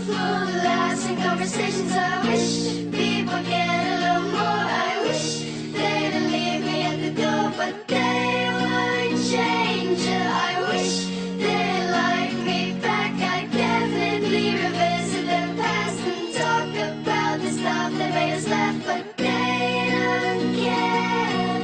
Joyful, lasting conversations. I wish people get a little more. I wish they didn't leave me at the door, but they would change. I wish they like me back. I definitely revisit the past and talk about the stuff that made us laugh, but they don't care.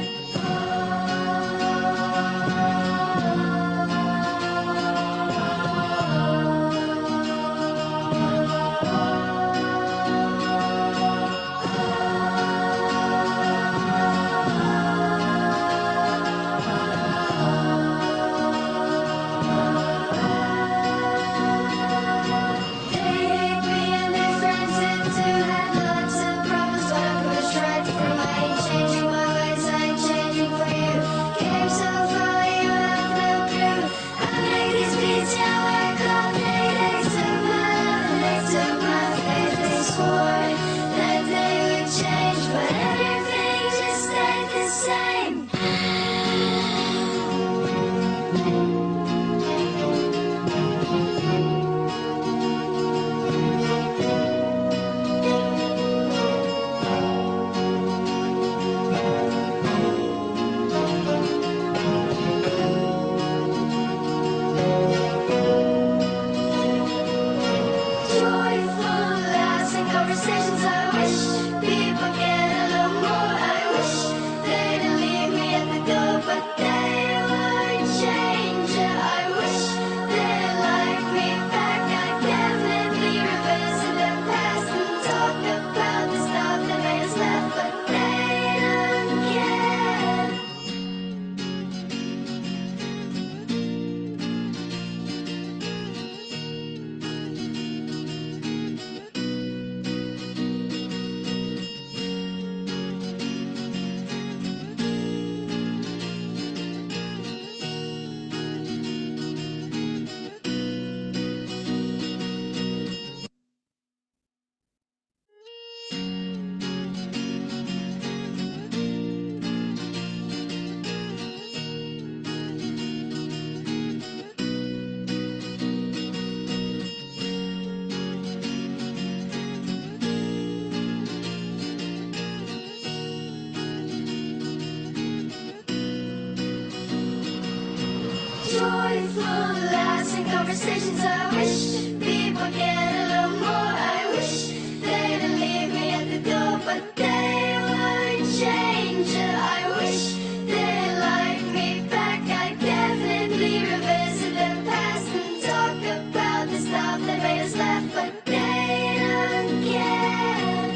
Joyful, lasting conversations. I wish people get a little more. I wish they didn't leave me at the door, but they would change. I wish they like me back. I definitely revisit the past and talk about the stuff that made us laugh, but they don't care.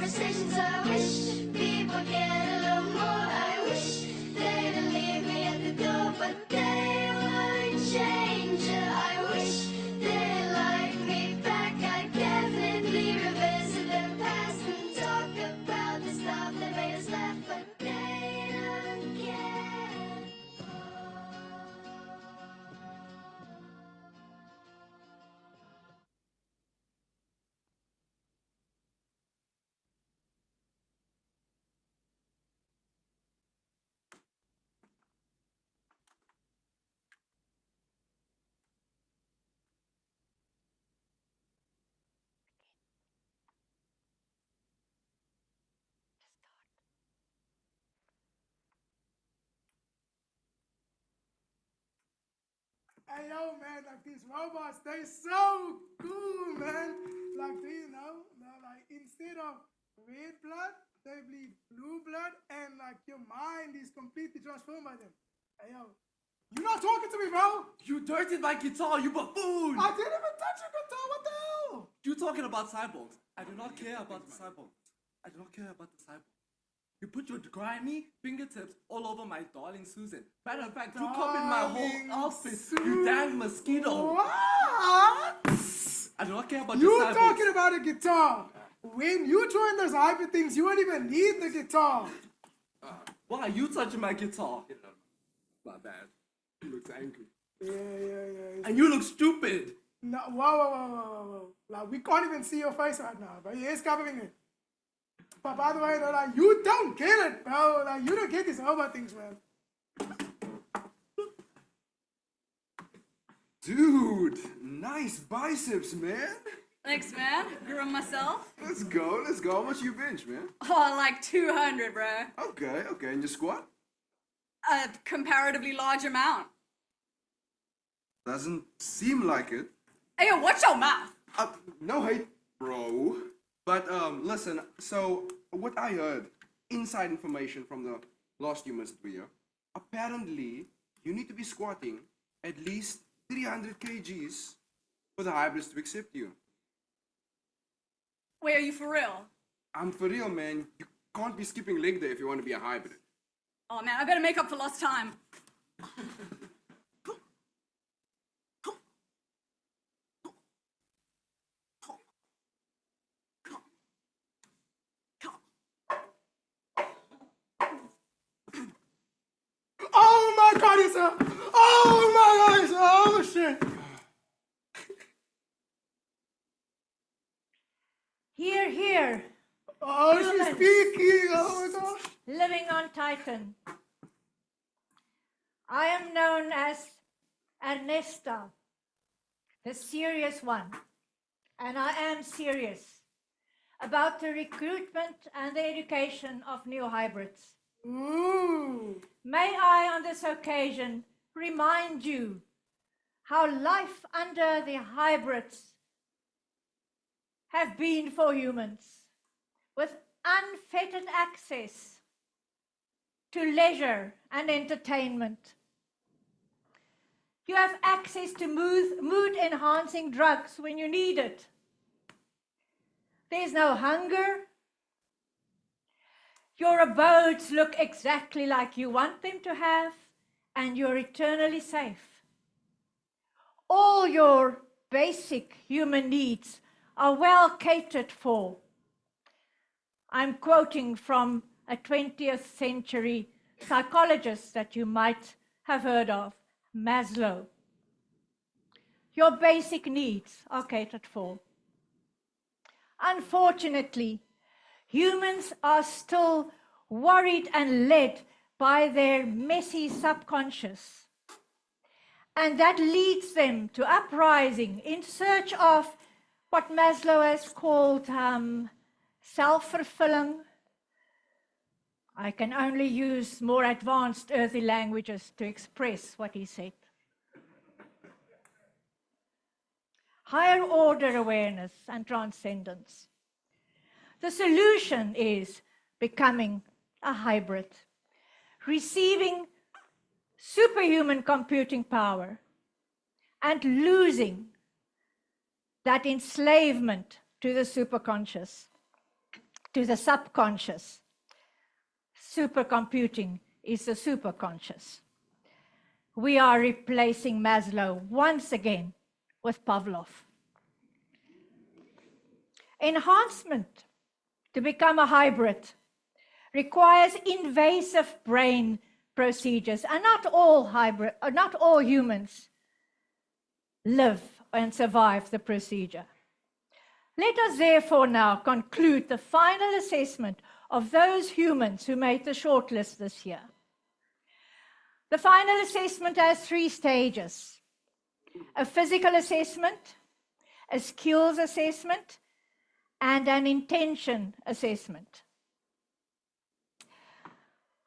conversations. I wish people get a little more. I wish they'd leave me at the door, but they would change. I wish they'd like me back. I definitely revisit the past and talk about the stuff that made us laugh, but they don't care. Hey yo, man, like these robots, they so cool, man. Like, do you know? Like instead of red blood, they bleed blue blood, and like your mind is completely transformed by them. Hey yo, you not talking to me, bro? You dirtied my guitar, you buffoon! I didn't even touch your guitar. What the hell? You talking about cyborgs. I do not care about the cyborgs. I do not care about the cyborgs. You put your grimy fingertips all over my darling Susan. Matter of fact, you copied my whole outfit, you damn mosquito. What? I do not care about You your cyborgs. talking about a guitar? When you join those hyper things, you won't even need the guitar. Why are you touching my guitar? My bad. You look angry. Yeah. And you look stupid. No, whoa. Like, we can't even see your face right now, but it's covering it. But by the way, though, like, you don't get it, bro. Like, you don't get these robot things, man. Dude, nice biceps, man. Thanks, man. Grew 'em myself. Let's go. How much you bench, man? Oh, like 200, bro. Okay. And your squat? A comparatively large amount. Doesn't seem like it. Hey, yo, watch your mouth. No hate, bro. But listen. So what I heard, inside information from the last humans that we are, apparently you need to be squatting at least 300 kgs for the hybrids to accept you. Wait, are you for real? I'm for real, man. You can't be skipping leg day if you want to be a hybrid. Oh, man, I better make up for lost time. Oh my god, it's a... Oh my god, it's a... Oh shit. Here, Oh, she's Humans. speaking. Oh my gosh. living on Titan. I am known as Ernesta, the serious one, and I am serious about the recruitment and the education of new hybrids. Ooh. May I, on this occasion, remind you how life under the hybrids have been for humans, with unfettered access to leisure and entertainment. You have access to mood-enhancing drugs when you need it. There's no hunger. Your abodes look exactly like you want them to have, and you're eternally safe. All your basic human needs are well catered for. I'm quoting from a 20th century psychologist that you might have heard of, Maslow. Your basic needs are catered for. Unfortunately, humans are still worried and led by their messy subconscious. And that leads them to uprising in search of what Maslow has called self-fulfilling. I can only use more advanced earthy languages to express what he said. Higher order awareness and transcendence. The solution is becoming a hybrid, receiving superhuman computing power and losing that enslavement to the superconscious. to the subconscious. Supercomputing is the superconscious. We are replacing Maslow once again with Pavlov. Enhancement to become a hybrid requires invasive brain procedures, and not all humans live and survive the procedure. Let us therefore now conclude the final assessment of those humans who made the shortlist this year. The final assessment has 3 stages: a physical assessment, a skills assessment, and an intention assessment.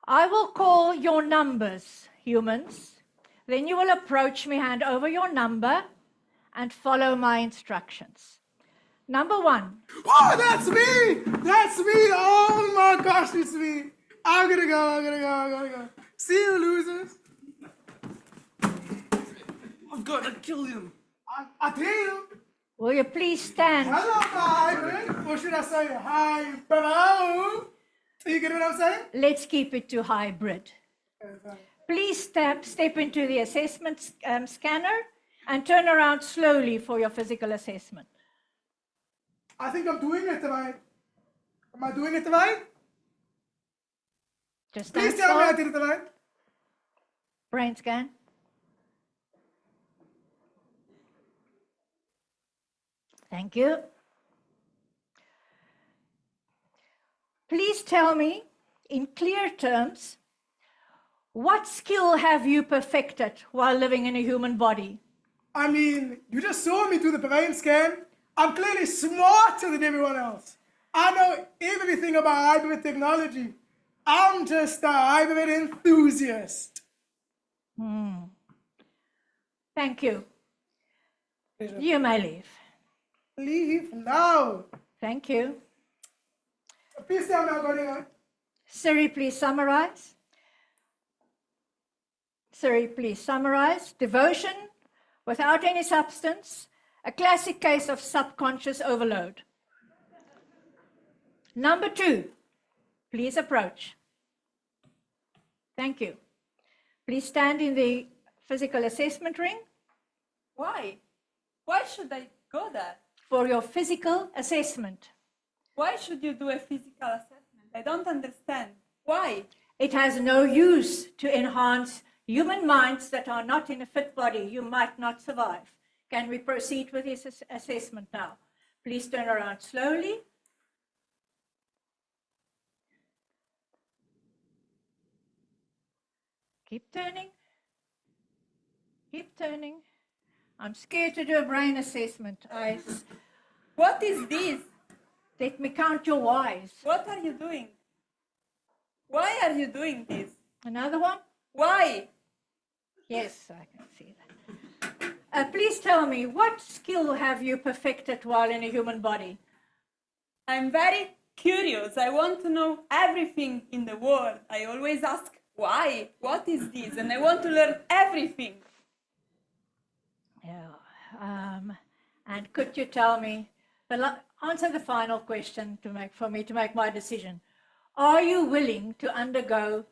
I will call your numbers, humans. Then you will approach me, hand over your number, and follow my instructions. Number 1. Oh, that's me! That's me! Oh my gosh, it's me! I'm gonna go. See you, losers. I've got to kill him. I tell you. Will you please stand? Hello, my hybrid. Or should I say hi, bro? You get what I'm saying? Let's keep it to hybrid. Please step into the assessment scanner and turn around slowly for your physical assessment. I think I'm doing it right. Am I doing it right? Just stand Please tell me I still. did it right. Brain scan. Thank you. Please tell me, in clear terms, what skill have you perfected while living in a human body? I mean, you just saw me do the brain scan. I'm clearly smarter than everyone else. I know everything about hybrid technology. I'm just a hybrid enthusiast. Thank you. You may leave. Leave now. Thank you. Please tell me I'm going on. Siri, please summarize. Siri, please summarize. Devotion without any substance, a classic case of subconscious overload. Number 2, please approach. Thank you. Please stand in the physical assessment ring Why? Why should I go there? for your physical assessment. Why should you do a physical assessment? I don't understand. Why? It has no use to enhance human minds that are not in a fit body. You might not survive. Can we proceed with this assessment now? Please turn around slowly. Keep turning. Keep turning. I'm scared to do a brain assessment. What is this? Let me count your Y's. What are you doing? Why are you doing this? Another one? Why? Yes, I can see that. Please tell me, what skill have you perfected while in a human body? I'm very curious. I want to know everything in the world. I always ask, why? What is this? And I want to learn everything. Yeah. And could you tell me, answer the final question for me to make my decision. Are you willing to undergo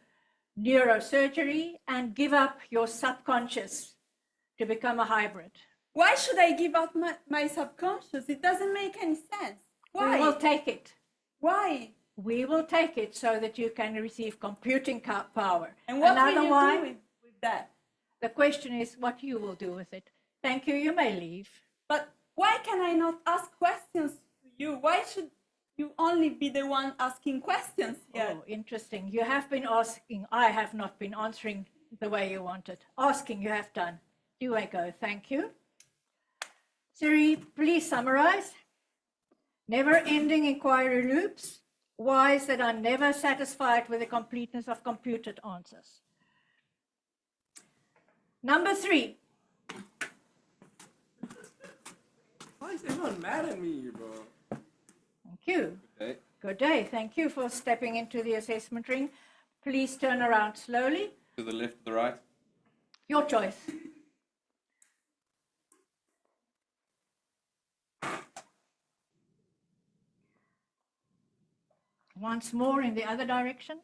neurosurgery and give up your subconscious to become a hybrid? Why should I give up my subconscious? It doesn't make any sense. Why? We will take it. Why? We will take it so that you can receive computing power. And what Another will you one, do with that? the question is what you will do with it. Thank you, you may leave. But why can I not ask questions to you? Why should you only be the one asking questions here? Oh, interesting. You have been asking. I have not been answering the way you wanted. Asking you have done. You may go. Thank you. Siri, please summarize. Never-ending inquiry loops. Whys that are never satisfied with the completeness of computed answers. Number 3. Why is everyone mad at me, bro? Thank you. Okay. Good day. Thank you for stepping into the assessment ring. Please turn around slowly. To the left, to the right. Your choice. once more in the other direction.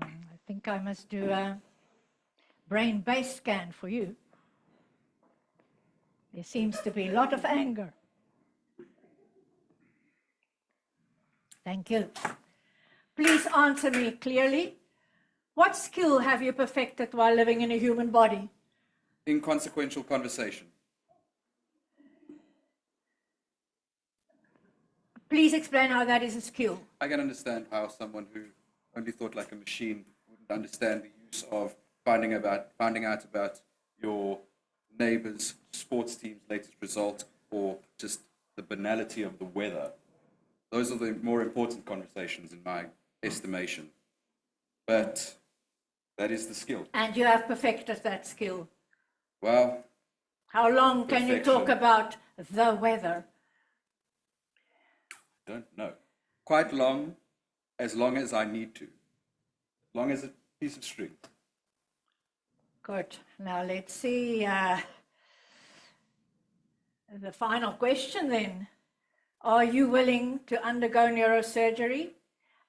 I think I must do a brain-based scan for you. There seems to be a lot of anger. Thank you. Please answer me clearly. What skill have you perfected while living in a human body? Inconsequential conversation. Please explain how that is a skill. I can understand how someone who only thought like a machine wouldn't understand the use of finding out about your neighbor's sports team's latest result, or just the banality of the weather. Those are the more important conversations in my estimation. But that is the skill. And you have perfected that skill. Well, How long can you talk perfection. about the weather? I don't know. Quite long as I need to. As long as a piece of string. Good. Now let's see the final question then. Are you willing to undergo neurosurgery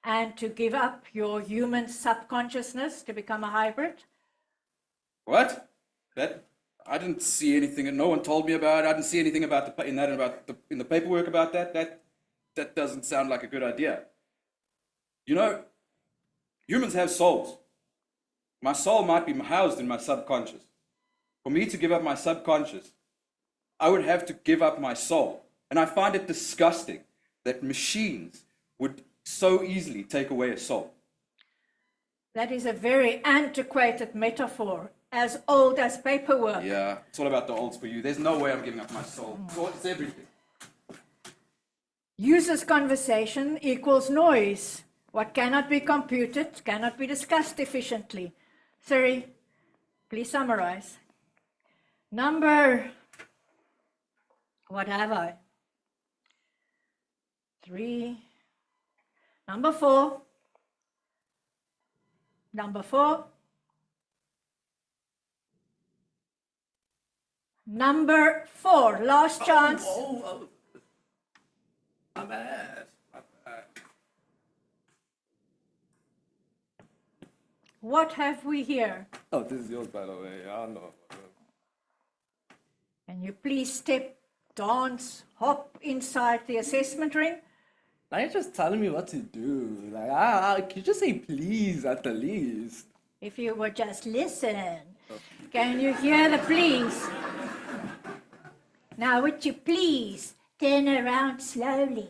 and to give up your human subconsciousness to become a hybrid? What? That I didn't see anything, and no one told me about it. I didn't see anything about in the paperwork about that. That doesn't sound like a good idea. You know, humans have souls. My soul might be housed in my subconscious. For me to give up my subconscious, I would have to give up my soul. And I find it disgusting that machines would so easily take away a soul. That is a very antiquated metaphor, as old as paperwork. Yeah, it's all about the olds for you. There's no way I'm giving up my soul. It's everything. User's conversation equals noise. What cannot be computed cannot be discussed efficiently. Siri, please summarize. What have I? 3. Number 4. Number 4. Number 4. Last chance. My bad. What have we here? Oh, this is yours, by the way. I don't know. Can you please step, dance, hop inside the assessment ring? Now you're just telling me what to do. Like, can you just say please at the least? If you would just listen. Can you hear the please? Now would you please turn around slowly?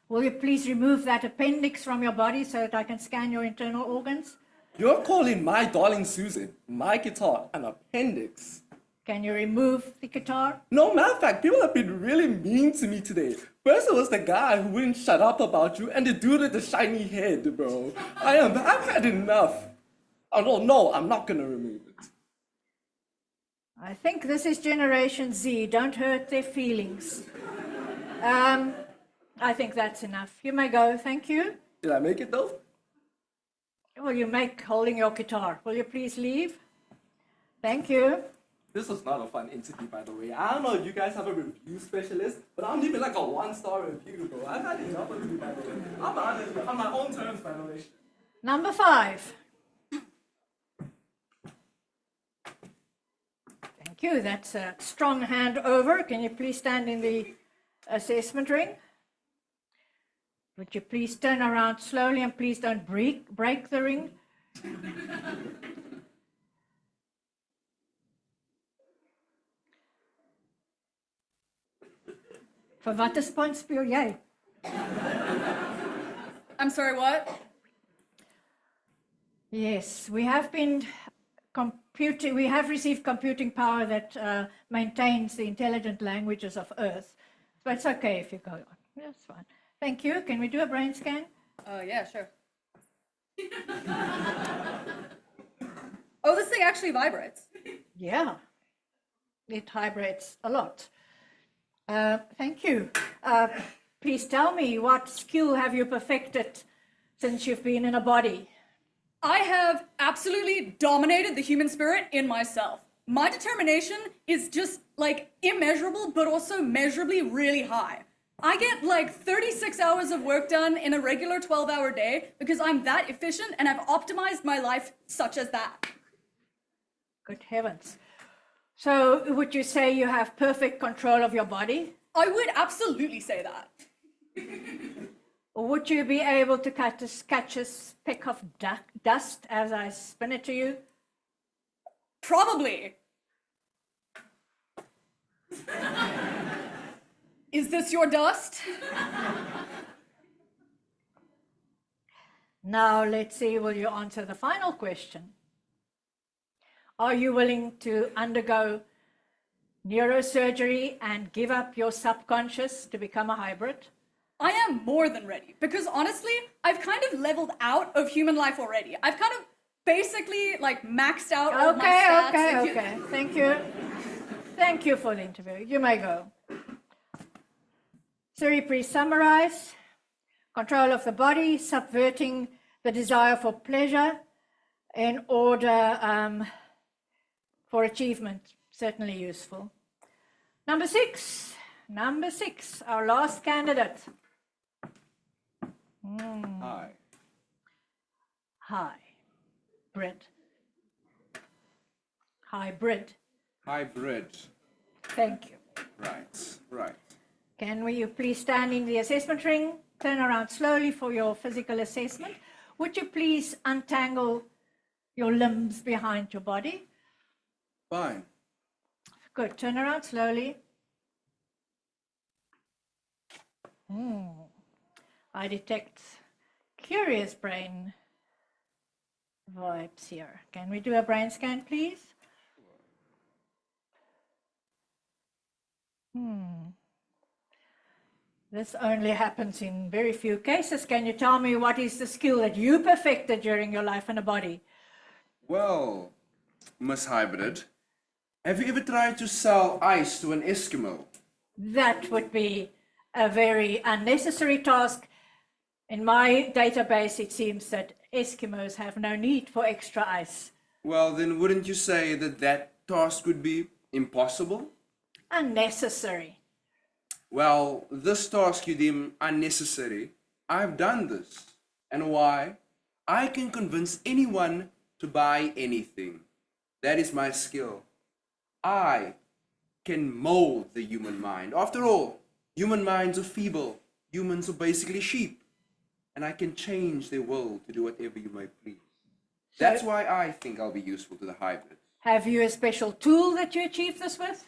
Will you please remove that appendix from your body so that I can scan your internal organs? You're calling my darling Susan, my guitar, an appendix. Can you remove the guitar? No, matter of fact, people have been really mean to me today. First it was the guy who wouldn't shut up about you, and the dude with the shiny head, bro. I've had enough. Oh no, I'm not gonna remove it. I think this is Generation Z. Don't hurt their feelings. I think that's enough. You may go. Thank you. Did I make it though? Will you make holding your guitar? Will you please leave? Thank you. This was not a fun interview, by the way. I don't know if you guys have a review specialist, but I'm leaving like a 1-star review, bro. I've had enough of you, by the way. I'm honest, on my own terms, by the way. Number 5. Thank you. That's a strong hand over. Can you please stand in the assessment ring? Would you please turn around slowly and please don't break the ring? Vir watter span speel jy? I'm sorry, what? Yes, we have received computing power that maintains the intelligent languages of Earth. But it's okay if you go on. That's fine. Thank you. Can we do a brain scan? Yeah, sure. Oh, this thing actually vibrates. Yeah, it vibrates a lot. Thank you. Please tell me, what skill have you perfected since you've been in a body? I have absolutely dominated the human spirit in myself. My determination is just like immeasurable, but also measurably really high. I get like 36 hours of work done in a regular 12-hour day because I'm that efficient and I've optimized my life such as that. Good heavens. So would you say you have perfect control of your body? I would absolutely say that. Or would you be able to catch a speck of dust as I spin it to you? Probably. Is this your dust? Now let's see, will you answer the final question? Are you willing to undergo neurosurgery and give up your subconscious to become a hybrid? I am more than ready because honestly, I've kind of leveled out of human life already. I've kind of basically like maxed out all my stats. Okay. Thank you. Thank you for the interview. You may go. Siri, please summarize. Control of the body, subverting the desire for pleasure in order for achievement. Certainly useful. Number six, our last candidate. Hi. Hi, Brit. Hybrid. Hybrid. Thank you. Right. Can you please stand in the assessment ring, turn around slowly for your physical assessment? Would you please untangle your limbs behind your body? Fine. Good, turn around slowly. I detect curious brain vibes here. Can we do a brain scan, please? This only happens in very few cases. Can you tell me what is the skill that you perfected during your life in a body? Well, Miss Hybrid, have you ever tried to sell ice to an Eskimo? That would be a very unnecessary task. In my database, it seems that Eskimos have no need for extra ice. Well, then wouldn't you say that that task would be impossible? Unnecessary. Well, this task you deem unnecessary, I've done this. And why? I can convince anyone to buy anything. That is my skill. I can mold the human mind. After all, human minds are feeble. Humans are basically sheep. And I can change their will to do whatever you may please. That's why I think I'll be useful to the hybrids. Have you a special tool that you achieve this with?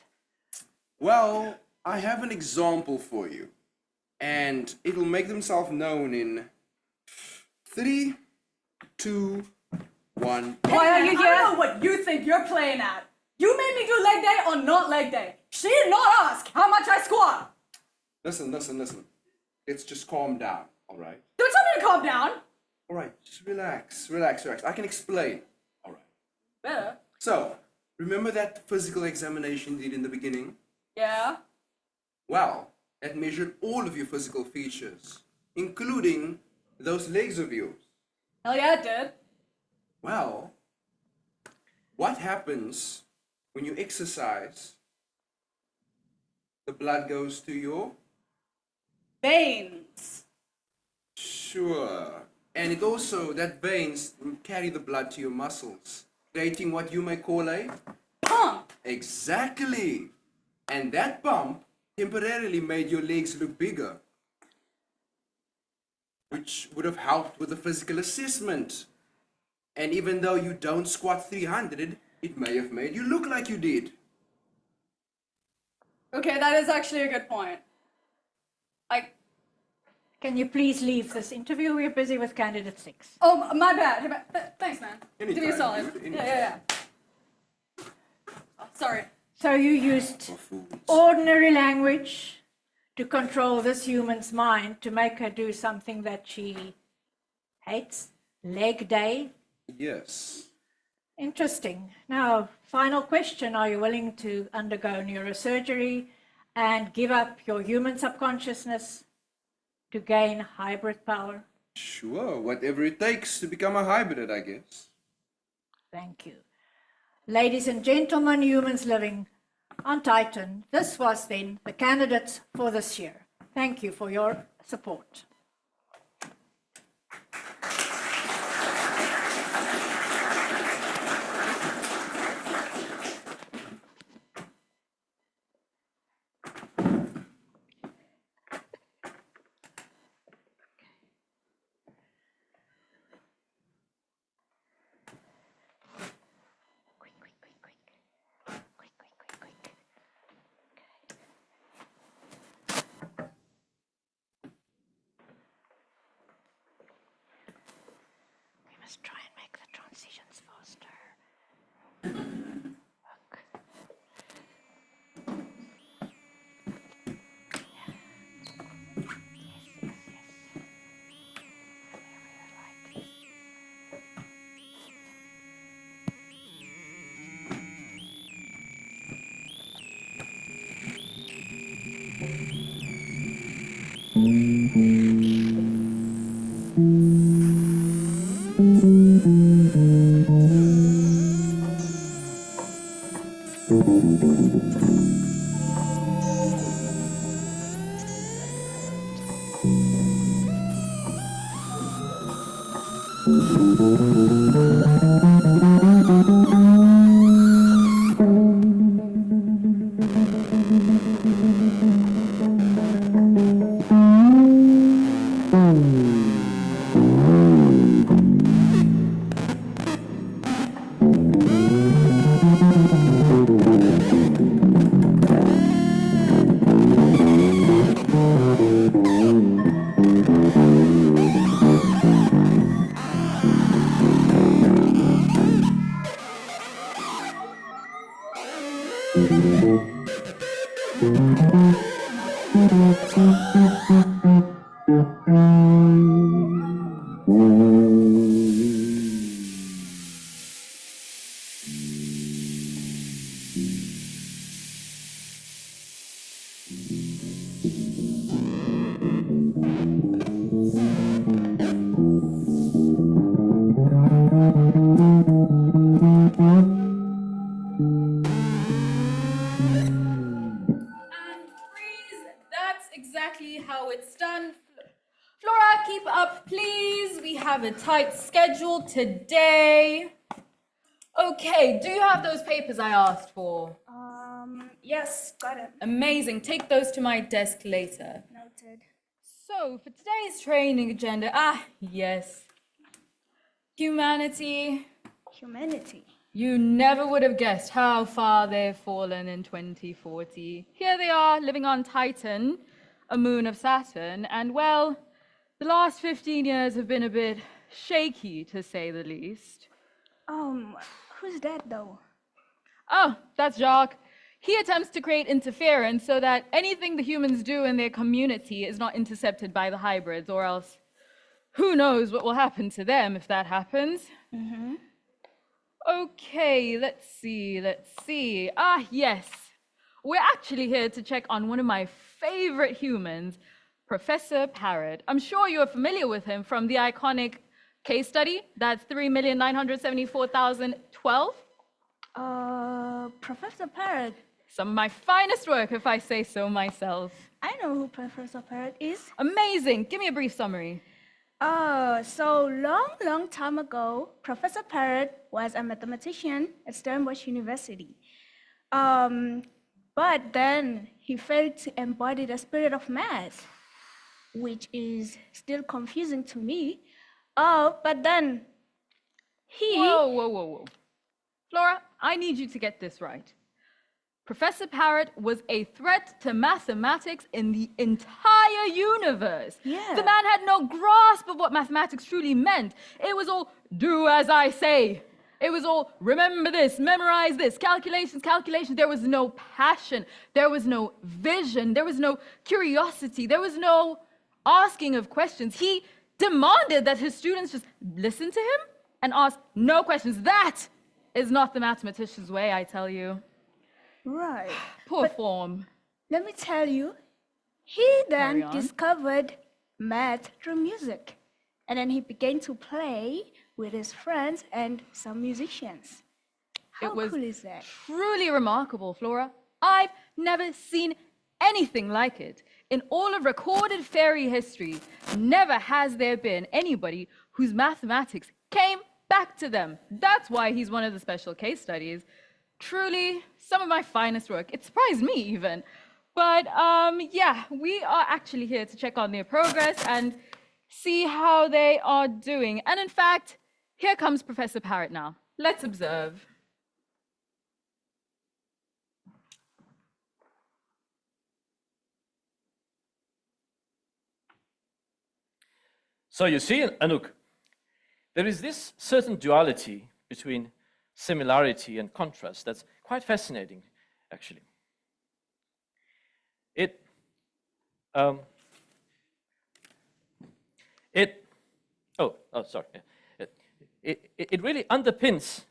Well, I have an example for you. And it'll make themselves known in 3, 2, 1. Why are you here? I don't know what you think you're playing at. You made me do leg day or not leg day. She did not ask how much I squat. Listen. Let's just calm down, all right? Don't tell me to calm down. All right, just relax. I can explain. All right. Better. So, remember that physical examination you did in the beginning? Yeah. Well, that measured all of your physical features, including those legs of yours. Hell yeah, it did. Well, what happens when you exercise? The blood goes to your... Veins. Sure. And it also, that veins carry the blood to your muscles, creating what you may call a... Pump. Exactly. And that pump temporarily made your legs look bigger, which would have helped with the physical assessment. And even though you don't squat 300, it may have made you look like you did. Okay, that is actually a good point. Can you please leave this interview? We're busy with candidate 6. Oh, my bad. Thanks, man. Anytime, Give me a solid. dude, Yeah. Oh, sorry. So you used ordinary language to control this human's mind to make her do something that she hates? Leg day? Yes. Interesting. Now, final question. Are you willing to undergo neurosurgery and give up your human subconsciousness to gain hybrid power? Sure, whatever it takes to become a hybrid, I guess. Thank you. Ladies and gentlemen, humans living on Titan, this was then the candidates for this year. Thank you for your support. Try and make the transitions faster. How it's done. Flora, keep up, please. We have a tight schedule today. Okay, do you have those papers I asked for? Yes, got it. Amazing. Take those to my desk later. Noted. So, for today's training agenda, yes. Humanity. Humanity. You never would have guessed how far they've fallen in 2040. Here they are, living on Titan, a moon of Saturn, and well, the last 15 years have been a bit shaky, to say the least. Who's that though? Oh, that's Jacques. He attempts to create interference so that anything the humans do in their community is not intercepted by the hybrids, or else who knows what will happen to them if that happens. Mm-hmm. Okay, let's see. Yes. We're actually here to check on one of my favorite humans, Professor Parrot. I'm sure you're familiar with him from the iconic case study. That's 3,974,012. Professor Parrot. Some of my finest work, if I say so myself. I know who Professor Parrot is. Amazing. Give me a brief summary. So long time ago, Professor Parrot was a mathematician at Stellenbosch University. But then he failed to embody the spirit of math, which is still confusing to me. But then he... Whoa. Flora, I need you to get this right. Professor Parrot was a threat to mathematics in the entire universe. Yeah. The man had no grasp of what mathematics truly meant. It was all, do as I say. It was all, remember this, memorize this, calculations. There was no passion. There was no vision. There was no curiosity. There was no asking of questions. He demanded that his students just listen to him and ask no questions. That is not the mathematician's way, I tell you. Right. Poor form. Let me tell you, he then discovered math through music. And then he began to play with his friends and some musicians. How It was cool is that? truly remarkable, Flora. I've never seen anything like it. In all of recorded fairy history, never has there been anybody whose mathematics came back to them. That's why he's one of the special case studies. Truly, some of my finest work. It surprised me even. But yeah, we are actually here to check on their progress and see how they are doing. And in fact, here comes Professor Parrott now. Let's observe. So you see, Anouk, there is this certain duality between similarity and contrast that's quite fascinating, actually. It really underpins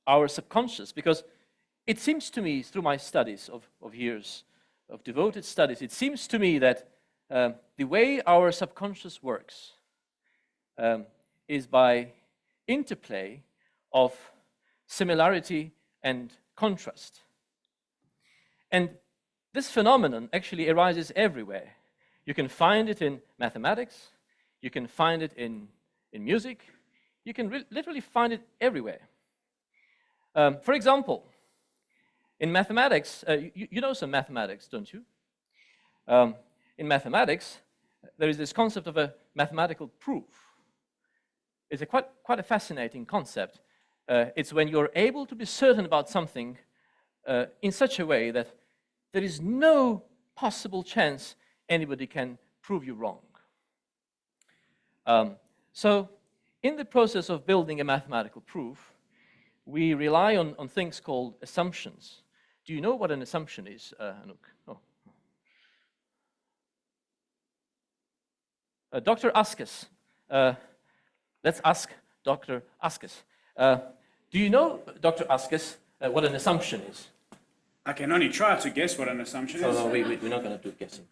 our subconscious, because it seems to me, through my studies of years of devoted studies, it seems to me that the way our subconscious works is by interplay of similarity and contrast. And this phenomenon actually arises everywhere. You can find it in mathematics, you can find it in music, you can literally find it everywhere. For example, in mathematics, you know some mathematics, don't you? In mathematics, there is this concept of a mathematical proof. It's quite a fascinating concept. It's when you're able to be certain about something in such a way that there is no possible chance anybody can prove you wrong. So, in the process of building a mathematical proof, we rely on things called assumptions. Do you know what an assumption is, Anouk? Oh. Dr. Askes, let's ask Dr. Askes. Do you know, Dr. Askes, what an assumption is? I can only try to guess what an assumption is. No, we're not going to do guessing.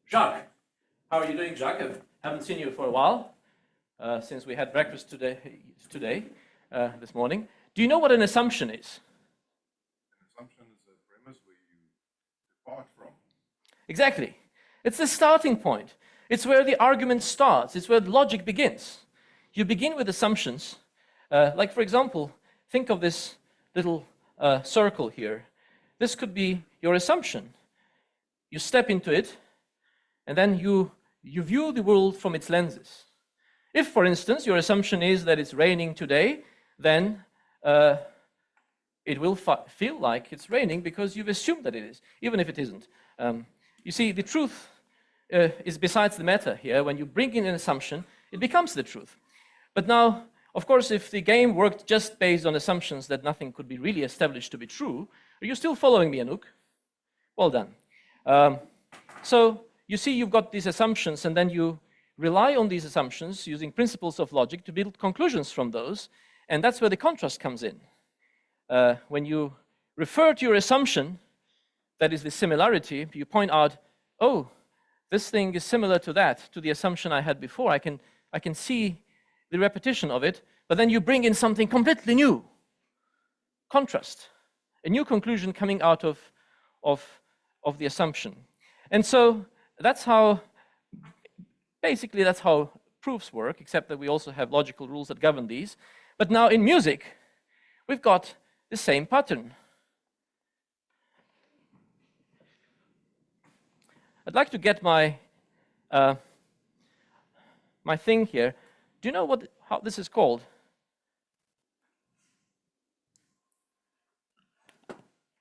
Jacques, how are you doing, Jacques? I haven't seen you for a while, since we had breakfast today, this morning. Do you know what an assumption is? An assumption is a premise where you depart from. Exactly. It's the starting point. It's where the argument starts. It's where the logic begins. You begin with assumptions. Like, for example, think of this little circle here. This could be your assumption. You step into it, and then you view the world from its lenses. If, for instance, your assumption is that it's raining today, then it will feel like it's raining because you've assumed that it is, even if it isn't. You see, the truth is besides the matter here. When you bring in an assumption, it becomes the truth. But now, of course, if the game worked just based on assumptions that nothing could be really established to be true, are you still following me, Anouk? Well done. So you see, you've got these assumptions, and then you rely on these assumptions using principles of logic to build conclusions from those, and that's where the contrast comes in. When you refer to your assumption, that is the similarity, you point out, oh, this thing is similar to that, to the assumption I had before. I can see the repetition of it, but then you bring in something completely new. Contrast. A new conclusion coming out of the assumption. And so that's how, basically that's how proofs work, except that we also have logical rules that govern these. But now in music, we've got the same pattern. I'd like to get my my thing here. Do you know how this is called?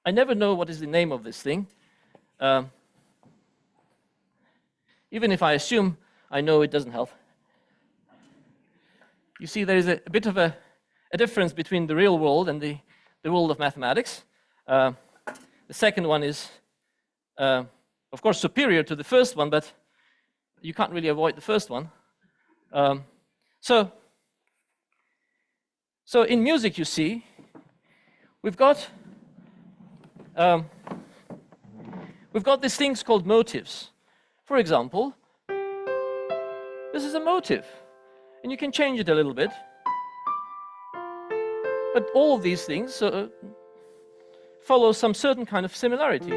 I never know what is the name of this thing. Even if I assume I know, it doesn't help. You see, there is a bit of a difference between the real world and the world of mathematics. The second one is, of course, superior to the first one, but you can't really avoid the first one. So in music, you see, we've got We've got these things called motives. For example, this is a motive, and you can change it a little bit. But all of these things follow some certain kind of similarity.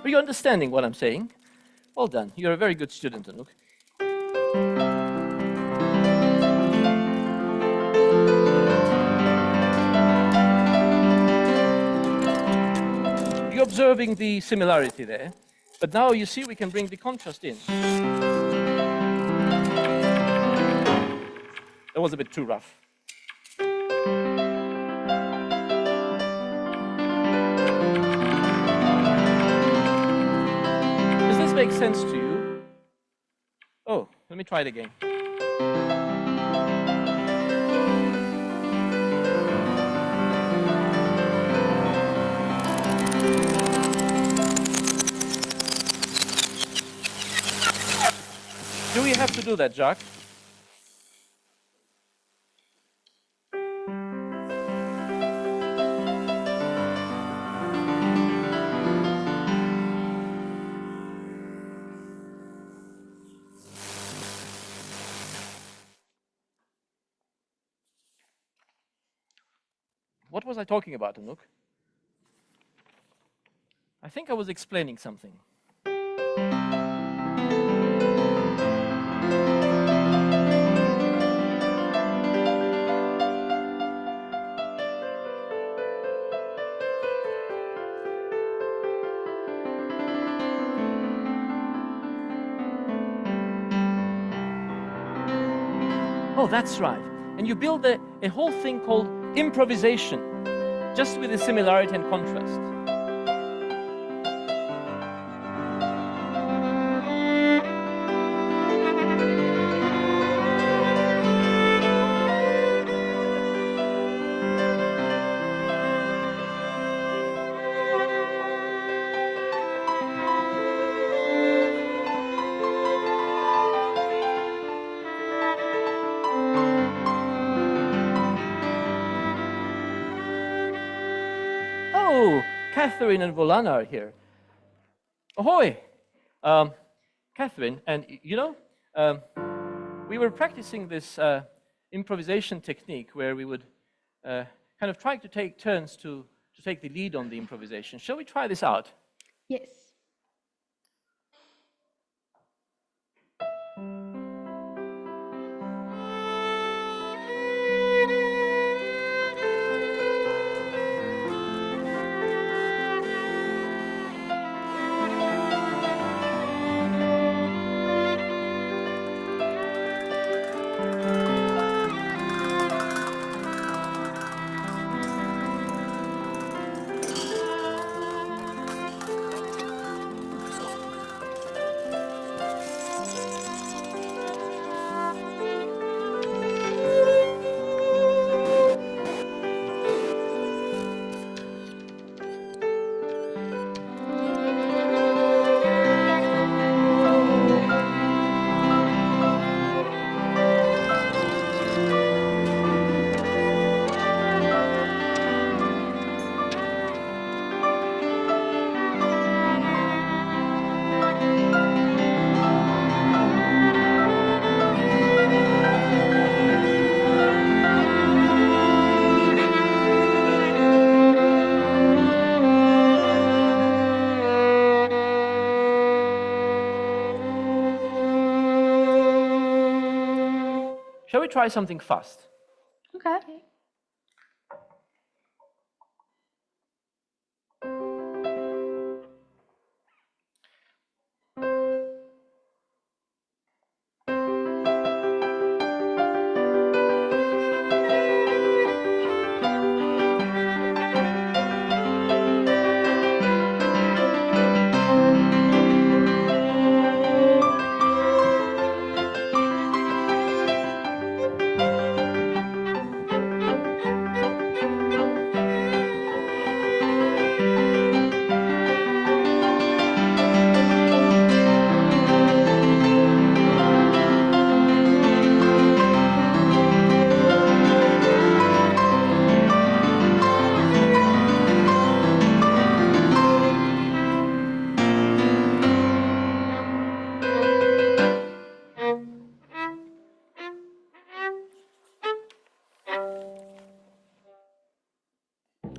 Are you understanding what I'm saying? Well done. You're a very good student, Anouk. You're observing the similarity there, but now you see we can bring the contrast in. That was a bit too rough. Does this make sense to you? Oh, let me try it again. Do we have to do that, Jacques? What was I talking about, Anouk? I think I was explaining something. Oh, that's right. And you build a whole thing called improvisation, just with the similarity and contrast. Catherine and Volana are here. Ahoy! Catherine, and you know, we were practicing this improvisation technique where we would kind of try to take turns to take the lead on the improvisation. Shall we try this out? Yes. Shall we try something fast? Okay.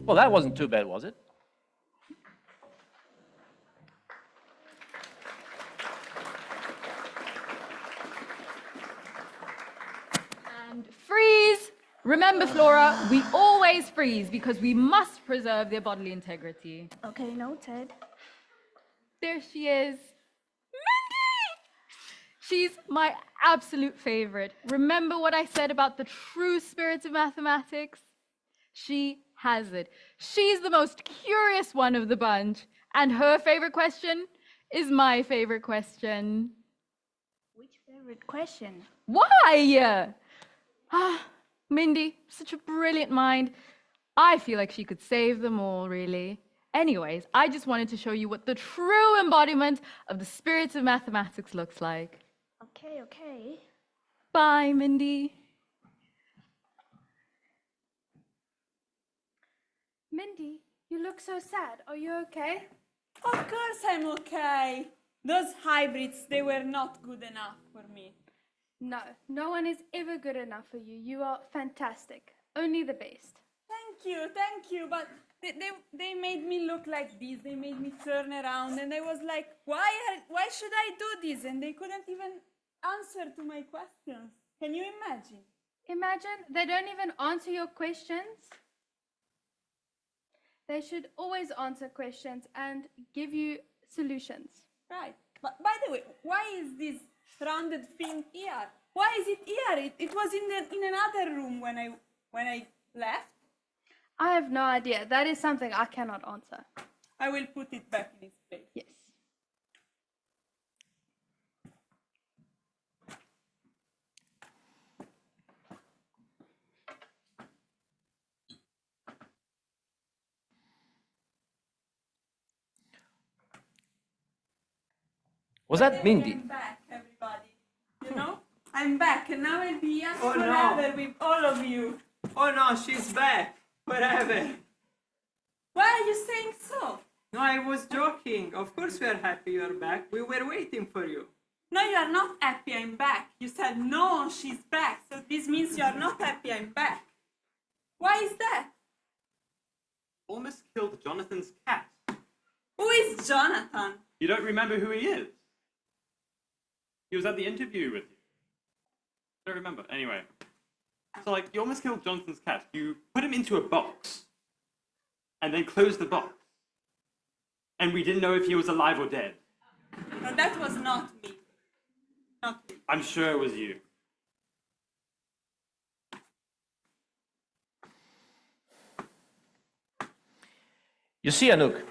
Well, that wasn't too bad, was it? And freeze! Remember, Flora, we always freeze because we must preserve their bodily integrity. Okay, noted. There she is. Mindy! She's my absolute favorite. Remember what I said about the true spirit of mathematics? She has it. She's the most curious one of the bunch, and her favorite question is my favorite question. Which favorite question? Why? Mindy, such a brilliant mind. I feel like she could save them all, really. Anyways, I just wanted to show you what the true embodiment of the spirit of mathematics looks like. Okay, okay. Bye, Mindy. Mindy, you look so sad. Are you okay? Of course I'm okay. Those hybrids, they were not good enough for me. No, no one is ever good enough for you. You are fantastic. Only the best. Thank you, but they made me look like this. They made me turn around, and I was like, why should I do this? And they couldn't even answer to my questions. Can you imagine? Imagine they don't even answer your questions. They should always answer questions and give you solutions. Right. But by the way, why is this rounded thing here? Why is it here? It was in another room when I left. I have no idea. That is something I cannot answer. I will put it back in its place. Yes. Was that Mindy? I'm back, everybody. You know? I'm back, and now I'll be here Oh, forever no. with all of you. Oh no, she's back. Forever. Why are you saying so? No, I was joking. Of course we are happy you're back. We were waiting for you. No, you are not happy I'm back. You said, no, she's back. So this means you are not happy I'm back. Why is that? Almost killed Jonathan's cat. Who is Jonathan? You don't remember who he is? He was at the interview with you. I don't remember. Anyway. So, like, you almost killed Jonathan's cat. You put him into a box. And then closed the box. And we didn't know if he was alive or dead. No, that was not me. Not me. I'm sure it was you. You see, Anouk,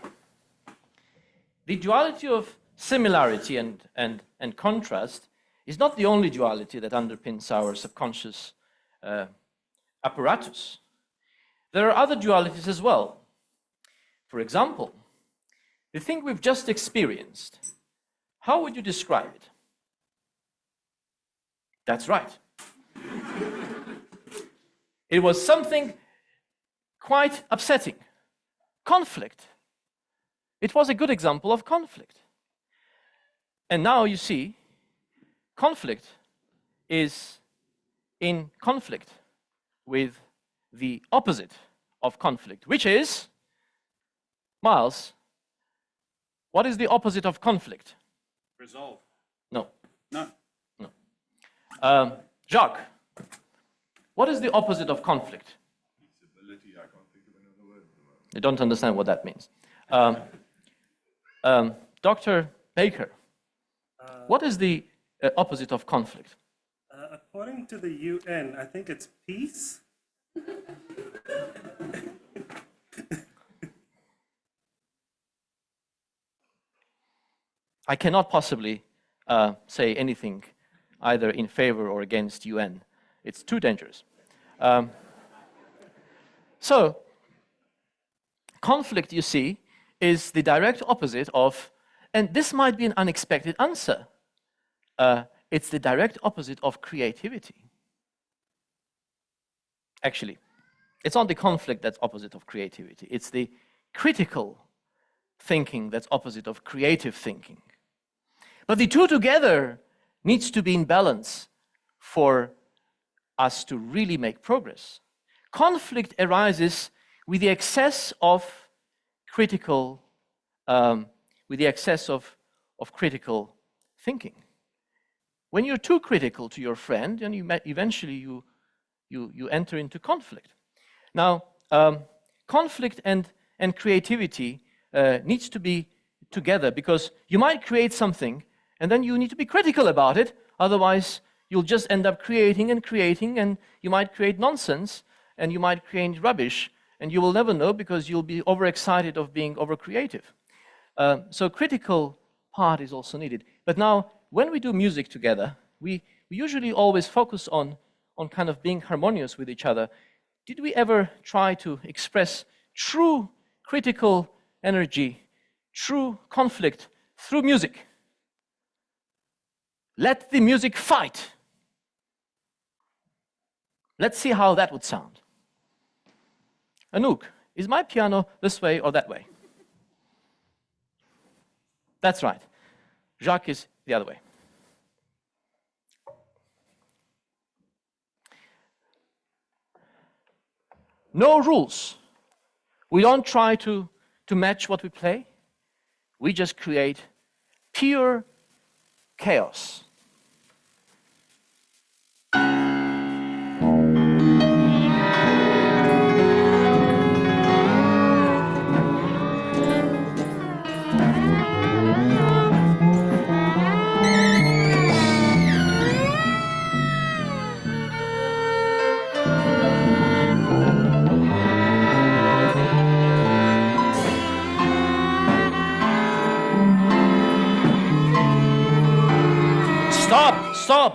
the duality of similarity and contrast is not the only duality that underpins our subconscious apparatus. There are other dualities as well. For example, the thing we've just experienced, how would you describe it? That's right. It was something quite upsetting. Conflict. It was a good example of conflict. And now you see, conflict is in conflict with the opposite of conflict, which is, Miles, what is the opposite of conflict? Resolve. No. No. No. Jacques, what is the opposite of conflict? Peaceability, I can't think of another word at the moment. You don't understand what that means. Dr. Baker, what is the opposite of conflict? According to the UN, I think it's peace. I cannot possibly say anything either in favor or against UN. It's too dangerous. So, conflict, you see, is the direct opposite of, and this might be an unexpected answer, it's the direct opposite of creativity. Actually, it's not the conflict that's opposite of creativity, it's the critical thinking that's opposite of creative thinking. But the two together needs to be in balance for us to really make progress. Conflict arises with the excess of critical, critical thinking. When you're too critical to your friend, then eventually you enter into conflict. Now, conflict and creativity needs to be together, because you might create something and then you need to be critical about it, otherwise you'll just end up creating, and you might create nonsense and you might create rubbish, and you will never know because you'll be overexcited of being overcreative. So critical part is also needed. But now, when we do music together, we usually always focus on kind of being harmonious with each other. Did we ever try to express true critical energy, true conflict through music? Let the music fight. Let's see how that would sound. Anouk, is my piano this way or that way? That's right. Jacques is the other way. No rules. We don't try to match what we play. We just create pure chaos.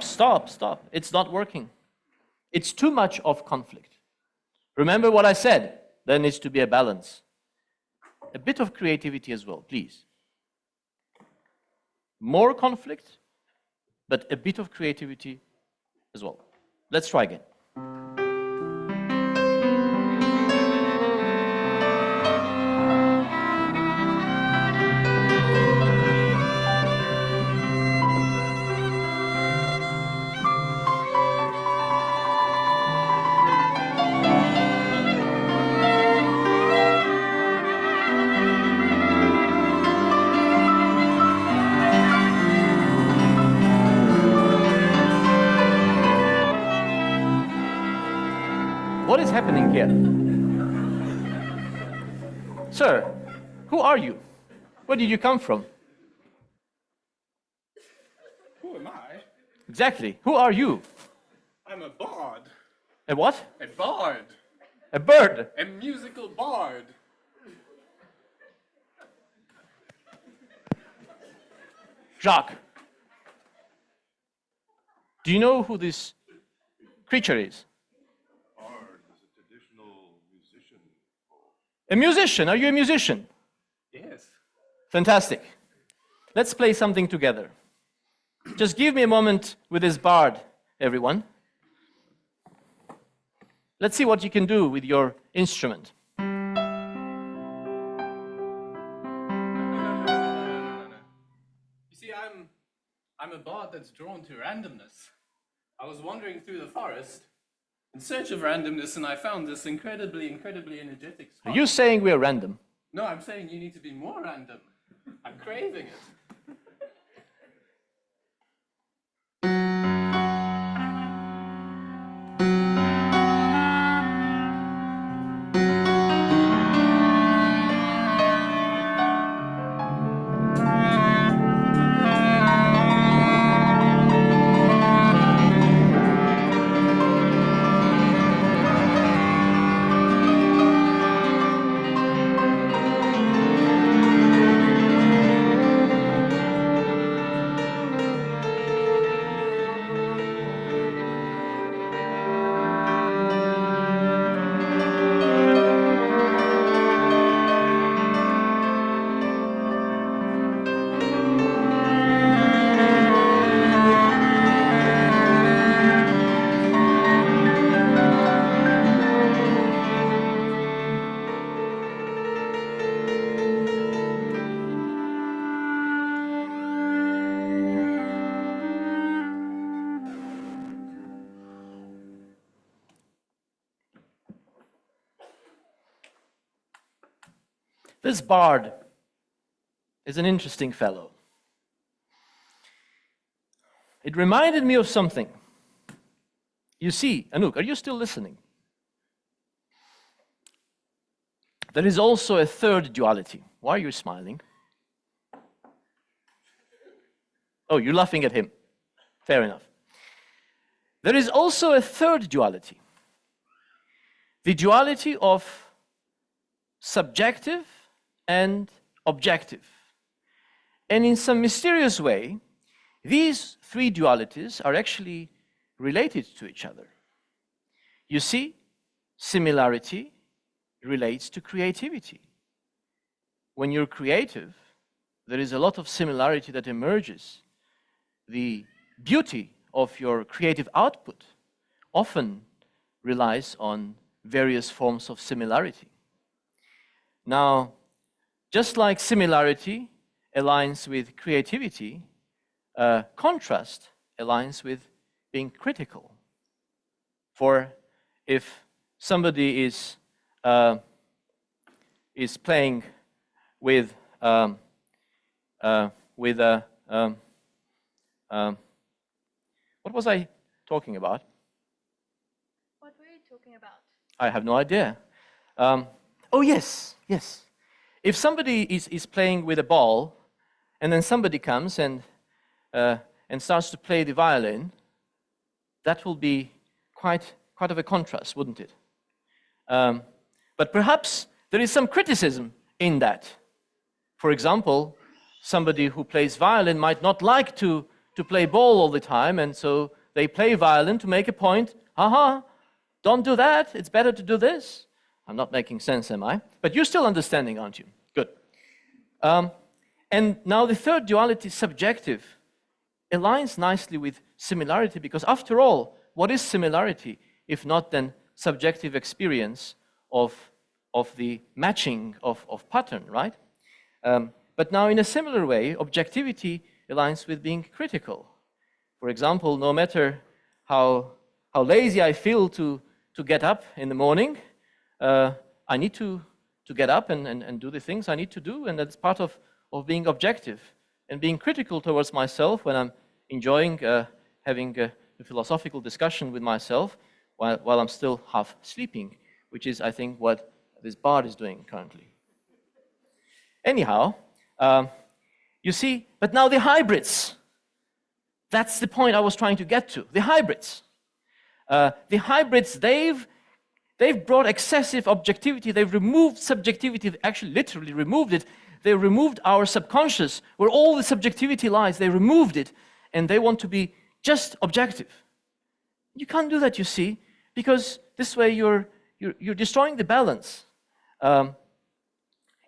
Stop. It's not working. It's too much of conflict. Remember what I said. There needs to be a balance. A bit of creativity as well, please. More conflict, but a bit of creativity as well. Let's try again. What is happening here? Sir, who are you? Where did you come from? Who am I? Exactly. Who are you? I'm a bard. A what? A bard. A bird. A musical bard. Jacques, do you know who this creature is? Bard is a traditional musician. A musician. Are you a musician? Yes. Fantastic. Let's play something together. Just give me a moment with this bard, everyone. Let's see what you can do with your instrument. You see, I'm a bard that's drawn to randomness. I was wandering through the forest in search of randomness, and I found this incredibly energetic spot. Are you saying we're random? No, I'm saying you need to be more random. I'm craving it. This bard is an interesting fellow. It reminded me of something. You see, Anouk, are you still listening? There is also a third duality. Why are you smiling? Oh, you're laughing at him. Fair enough. There is also a third duality. The duality of subjective and objective. And in some mysterious way, these three dualities are actually related to each other. You see, similarity relates to creativity. When you're creative, there is a lot of similarity that emerges. The beauty of your creative output often relies on various forms of similarity. Now, just like similarity aligns with creativity, contrast aligns with being critical. For if somebody is playing with what was I talking about? What were you talking about? I have no idea. Oh yes. If somebody is playing with a ball, and then somebody comes and starts to play the violin, that will be quite of a contrast, wouldn't it? But perhaps there is some criticism in that. For example, somebody who plays violin might not like to play ball all the time, and so they play violin to make a point. Don't do that, it's better to do this. I'm not making sense, am I? But you're still understanding, aren't you? Good. And now the third duality, subjective, aligns nicely with similarity, because after all, what is similarity if not then subjective experience of the matching of pattern, right? But now in a similar way, objectivity aligns with being critical. For example, no matter how lazy I feel to get up in the morning, I need to get up and do the things I need to do, and that's part of being objective and being critical towards myself when I'm enjoying having a philosophical discussion with myself while I'm still half sleeping, which is, I think, what this bard is doing currently. Anyhow, you see, but now the hybrids. That's the point I was trying to get to. The hybrids. They've brought excessive objectivity. They've removed subjectivity. They actually literally removed it. They removed our subconscious, where all the subjectivity lies. They removed it, and they want to be just objective. You can't do that, you see, because this way you're destroying the balance.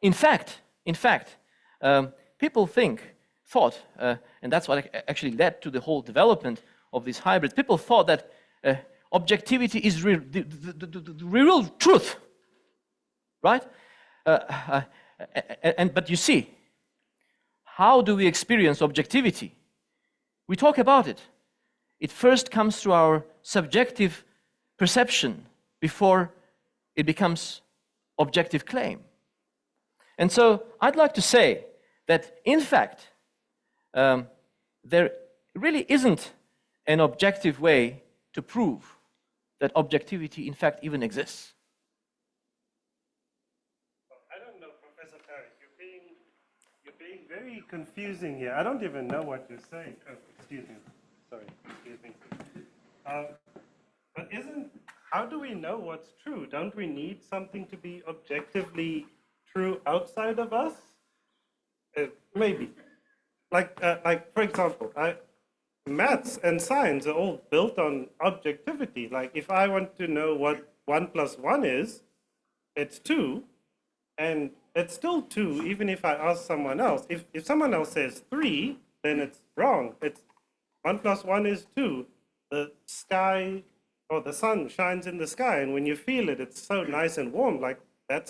In fact, people thought, and that's what actually led to the whole development of these hybrids. People thought that objectivity is the real truth, right? But you see, how do we experience objectivity? We talk about it. It first comes through our subjective perception before it becomes objective claim. And so I'd like to say that, in fact, there really isn't an objective way to prove that objectivity, in fact, even exists. I don't know, Professor Parrish, you're being very confusing here. I don't even know what you're saying. Oh, excuse me. Sorry, excuse me. But how do we know what's true? Don't we need something to be objectively true outside of us? Maybe. Like for example, maths and science are all built on objectivity. Like if I want to know what 1 + 1 is, it's 2, and it's still 2 even if I ask someone else. If someone else says 3, then it's wrong. It's 1 + 1 is 2. The sky or the sun shines in the sky, and when you feel it, it's so nice and warm. Like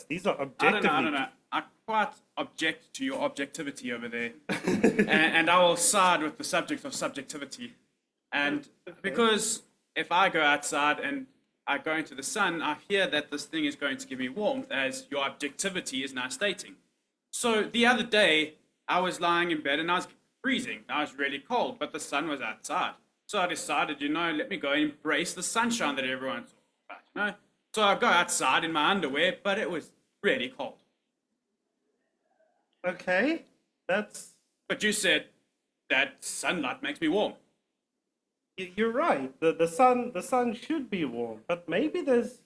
these are objectively. I don't know. I quite object to your objectivity over there, and I will side with the subject of subjectivity. And because if I go outside and I go into the sun, I hear that this thing is going to give me warmth, as your objectivity is now stating. So the other day, I was lying in bed and I was freezing. I was really cold, but the sun was outside. So I decided, let me go and embrace the sunshine that everyone's talking about, So I go outside in my underwear, but it was really cold. Okay, that's... But you said that sunlight makes me warm. You're right. The sun should be warm, but maybe there's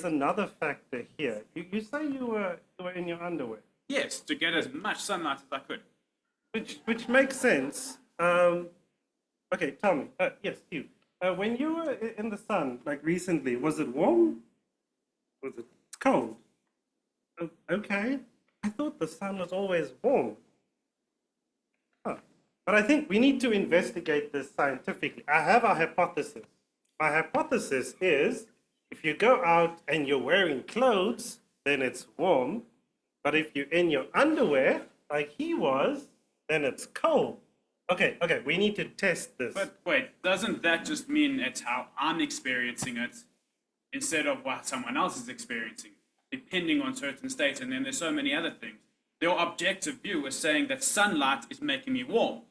another factor here. You say you were in your underwear. Yes, to get as much sunlight as I could. Which makes sense. Okay, tell me. Yes, you. When you were in the sun, like recently, was it warm? Was it cold? Okay. I thought the sun was always warm. Huh. But I think we need to investigate this scientifically. I have a hypothesis. My hypothesis is if you go out and you're wearing clothes, then it's warm. But if you're in your underwear, like he was, then it's cold. Okay, we need to test this. But wait, doesn't that just mean it's how I'm experiencing it instead of what someone else is experiencing, depending on certain states? And then there's so many other things. Your objective view is saying that sunlight is making me warm.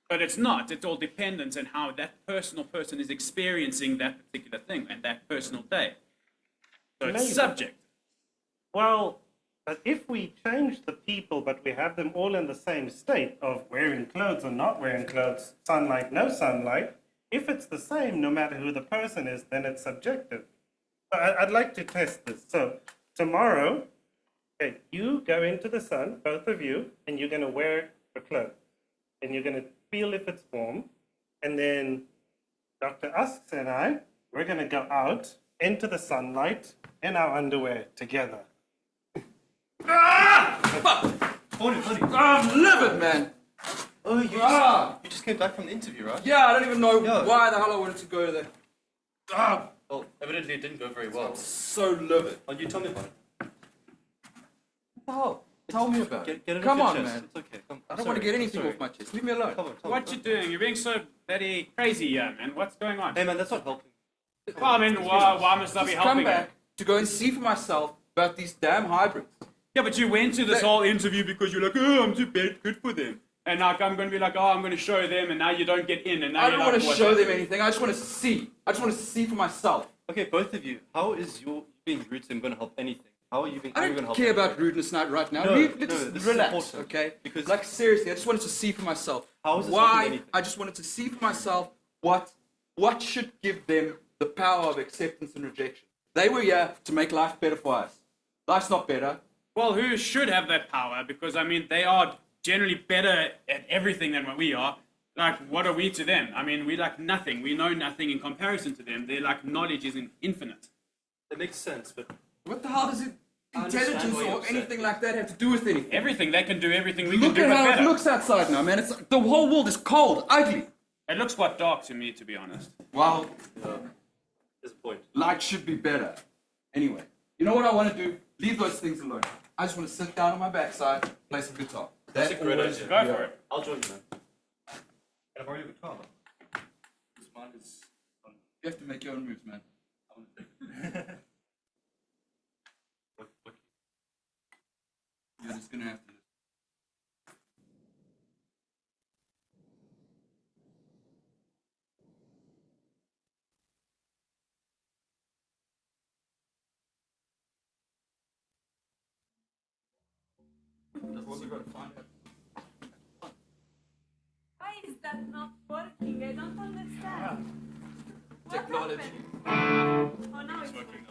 But it's not. It's all dependent on how that person is experiencing that particular thing and that personal day. So it's Maybe. subject. Well, but if we change the people, but we have them all in the same state of wearing clothes or not wearing clothes, sunlight, no sunlight, if it's the same, no matter who the person is, then it's subjective. So I'd like to test this. So tomorrow, okay, you go into the sun, both of you, and you're going to wear a cloth. And you're going to feel if it's warm. And then Dr. Usks and I, we're going to go out into the sunlight in our underwear together. I'm livid, man. Oh, you just came back from the interview, right? Yeah, I don't even know why the hell I wanted to go to there. Well, evidently it didn't go very well. I'm so livid. Oh, you tell me about it. What the hell? Tell me about it. Get it Come off on, your chest. man. It's okay. Come, I don't want to get anything off my chest. Leave me alone. Come on, tell What me. you doing? You're being so bloody crazy, man. What's going on? Hey, man, that's not helping. Well, I mean, why must I be Just helping come you? back to go and see for myself about these damn hybrids. Yeah, but you went to this whole interview because you're like, oh, I'm too good for them. And like, I'm going to be like, oh, I'm going to show them, and now you don't get in, and now I you're don't like, want to what? show them anything. I just want to see. I just want to see for myself. Okay, both of you, how is your being rude to him going to help anything? How are you being I going to don't help care anything? about rudeness right now. No, Let's this is relax, important, okay? because- Like, seriously, I just wanted to see for myself. How is this helping Why? anything? I just wanted to see for myself what should give them the power of acceptance and rejection. They were here to make life better for us. Life's not better. Well, who should have that power? Because, I mean, they are generally better at everything than what we are. Like, what are we to them? I mean, we like nothing. We know nothing in comparison to them. Their, like, knowledge is infinite. That makes sense, but... What the hell does it, I understand intelligence why you're or upset. anything like that have to do with anything? Everything. They can do everything we Look can do, at but how better. it looks outside now, man. It's the whole world is cold, ugly. It looks quite dark to me, to be honest. Well, There's a point. light should be better. Anyway, you know what I want to do? Leave those things alone. I just want to sit down on my backside, play some guitar. That's a great always- idea. Go for it. I'll join you, man. Can I borrow your guitar, though? This mine is... You have to make your own moves, man. What? You're just gonna have to. That's what we gotta find out. Why is that not working? I don't understand. What Technology. happened? Oh, now it's working.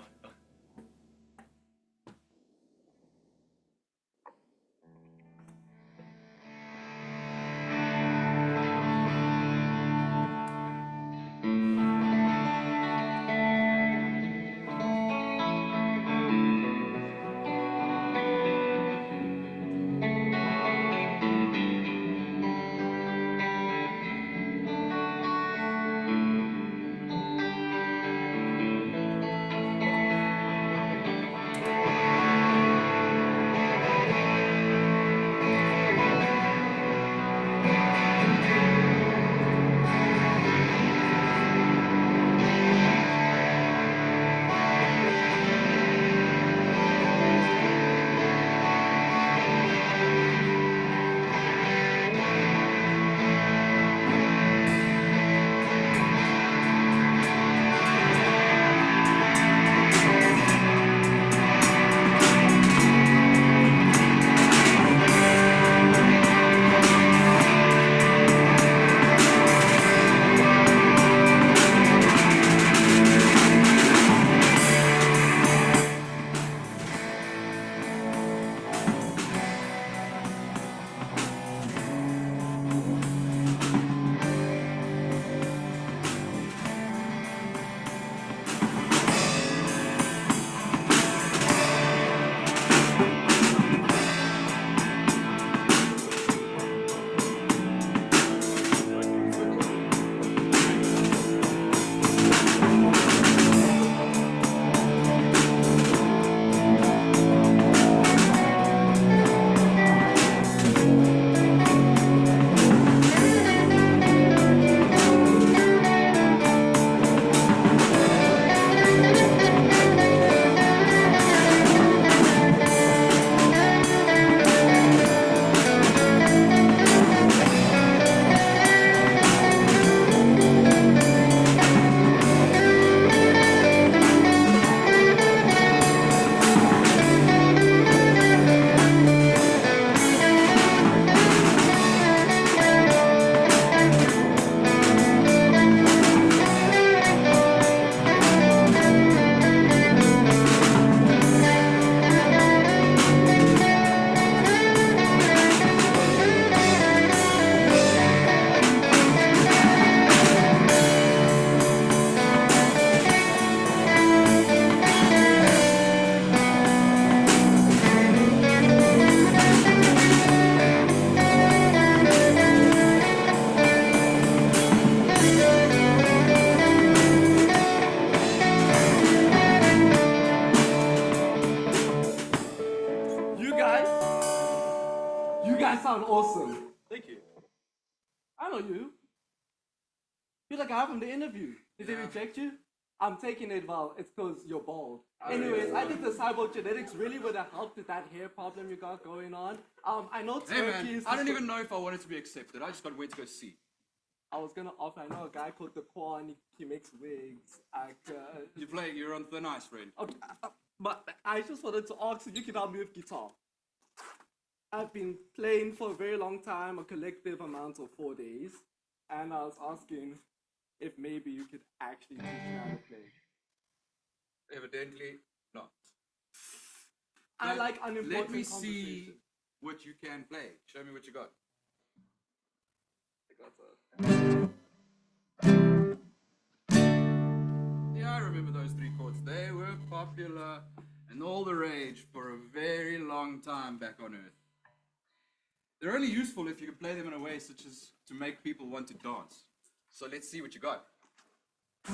know you. You're the guy from the interview. Did they reject you? I'm taking it, well, it's because you're bald. Anyways, I think the cyborg genetics really would have helped with that hair problem you got going on. I know Hey man, turkeys... I don't even know if I wanted to be accepted. I just got where to go see. I was gonna offer, I know a guy called the Quan, he makes wigs. You're on thin ice, friend. Okay, but I just wanted to ask if you could help me with guitar. I've been playing for a very long time, a collective amount of 4 days, and I was asking if maybe you could actually teach me how to play. Evidently not. I like unimportant Let me conversation. see what you can play. Show me what you got. Yeah, I remember those 3 chords. They were popular and all the rage for a very long time back on Earth. They're only useful if you can play them in a way such as to make people want to dance. So let's see what you got. I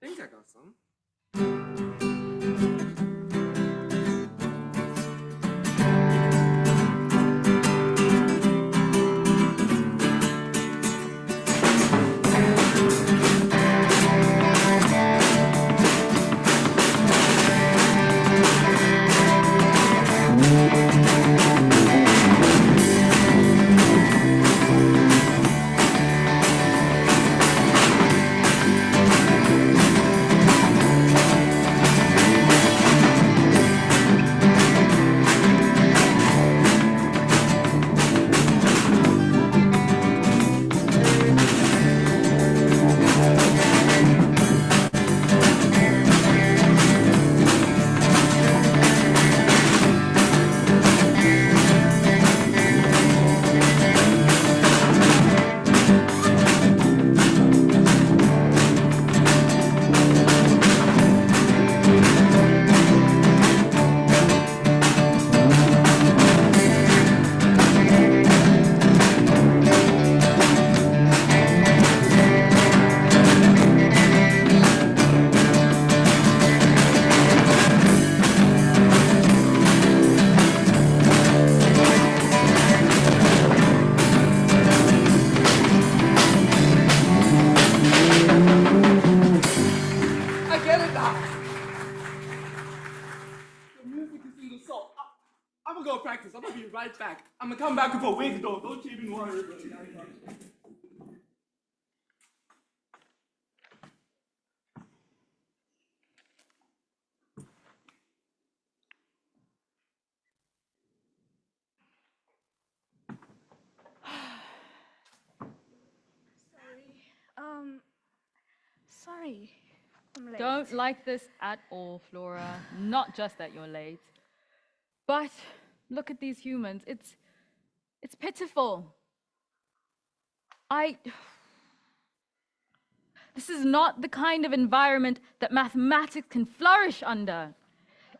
think I got some. I'm gonna go practice. I'm gonna be right back. I'm gonna come back with a wig though. Don't you even worry. Sorry. I'm late. Don't like this at all, Flora. Not just that you're late. But look at these humans. It's pitiful. This is not the kind of environment that mathematics can flourish under.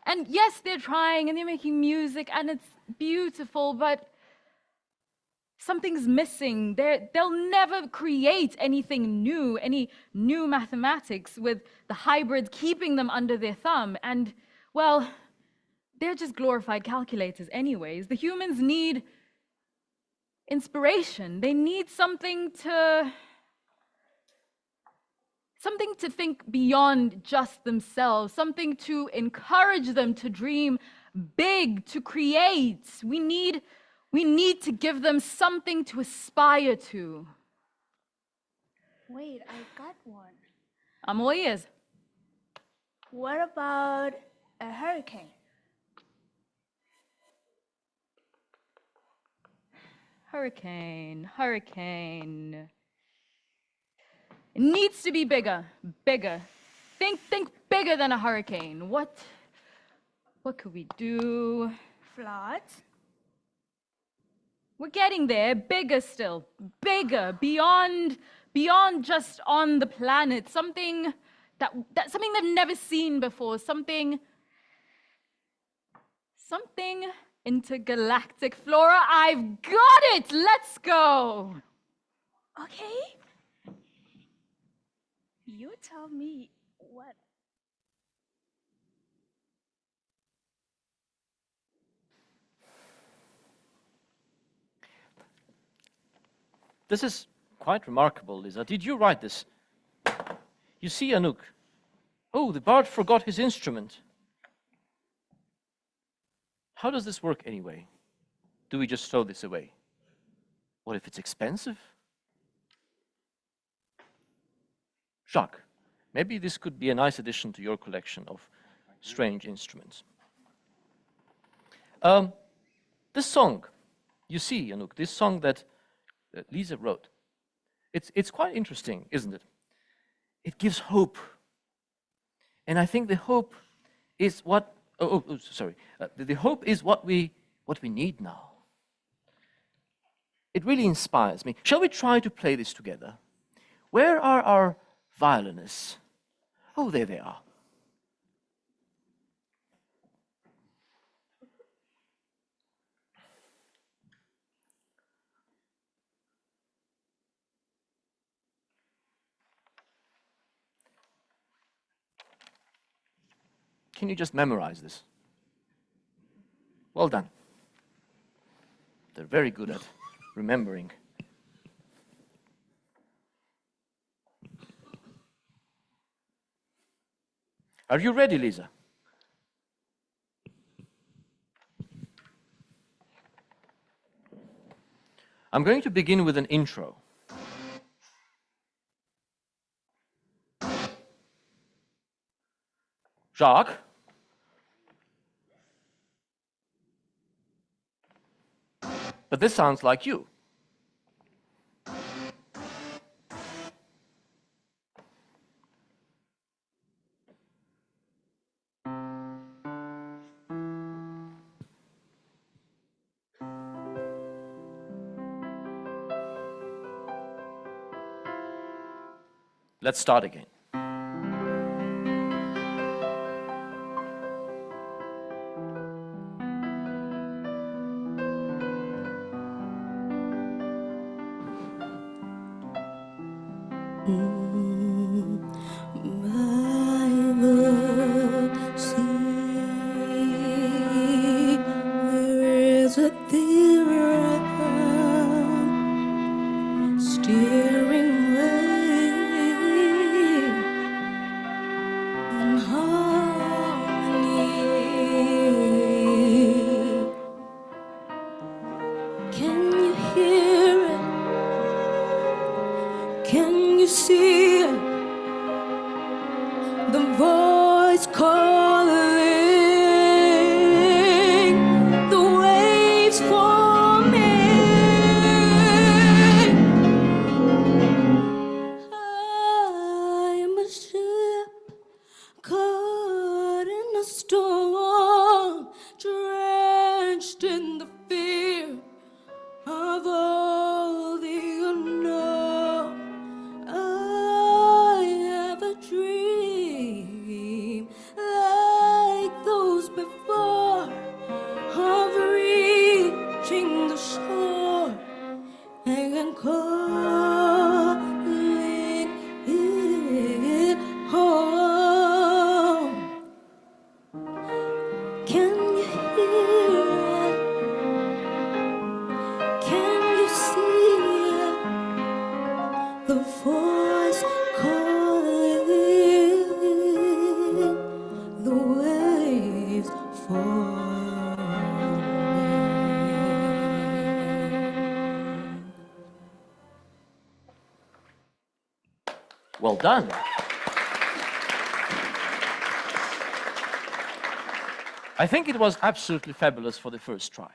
And yes, they're trying and they're making music and it's beautiful, but something's missing. They'll never create anything new, any new mathematics with the hybrids keeping them under their thumb. And, well, they're just glorified calculators anyways. The humans need inspiration. They need something to think beyond just themselves, something to encourage them to dream big, to create. We need to give them something to aspire to. Wait, I got one. I'm all ears. What about a hurricane? Hurricane. It needs to be bigger. Think bigger than a hurricane. What could we do? Floods? We're getting there. Bigger still. Bigger. Beyond just on the planet. Something something they've never seen before. Something intergalactic. Flora, I've got it. Let's go. Okay. You tell me what. This is quite remarkable, Lisa. Did you write this? You see, Anouk. Oh, the bard forgot his instrument. How does this work anyway? Do we just throw this away? What if it's expensive? Jacques, maybe this could be a nice addition to your collection of strange instruments. This song, you see, Anouk, this song that Lisa wrote, it's quite interesting, isn't it? It gives hope. And I think the hope is what, the hope is what we need now. It really inspires me. Shall we try to play this together? Where are our violinists? Oh, there they are. Can you just memorize this? Well done. They're very good at remembering. Are you ready, Lisa? I'm going to begin with an intro. Jacques? But this sounds like you. Let's start again. Well done. I think it was absolutely fabulous for the first try.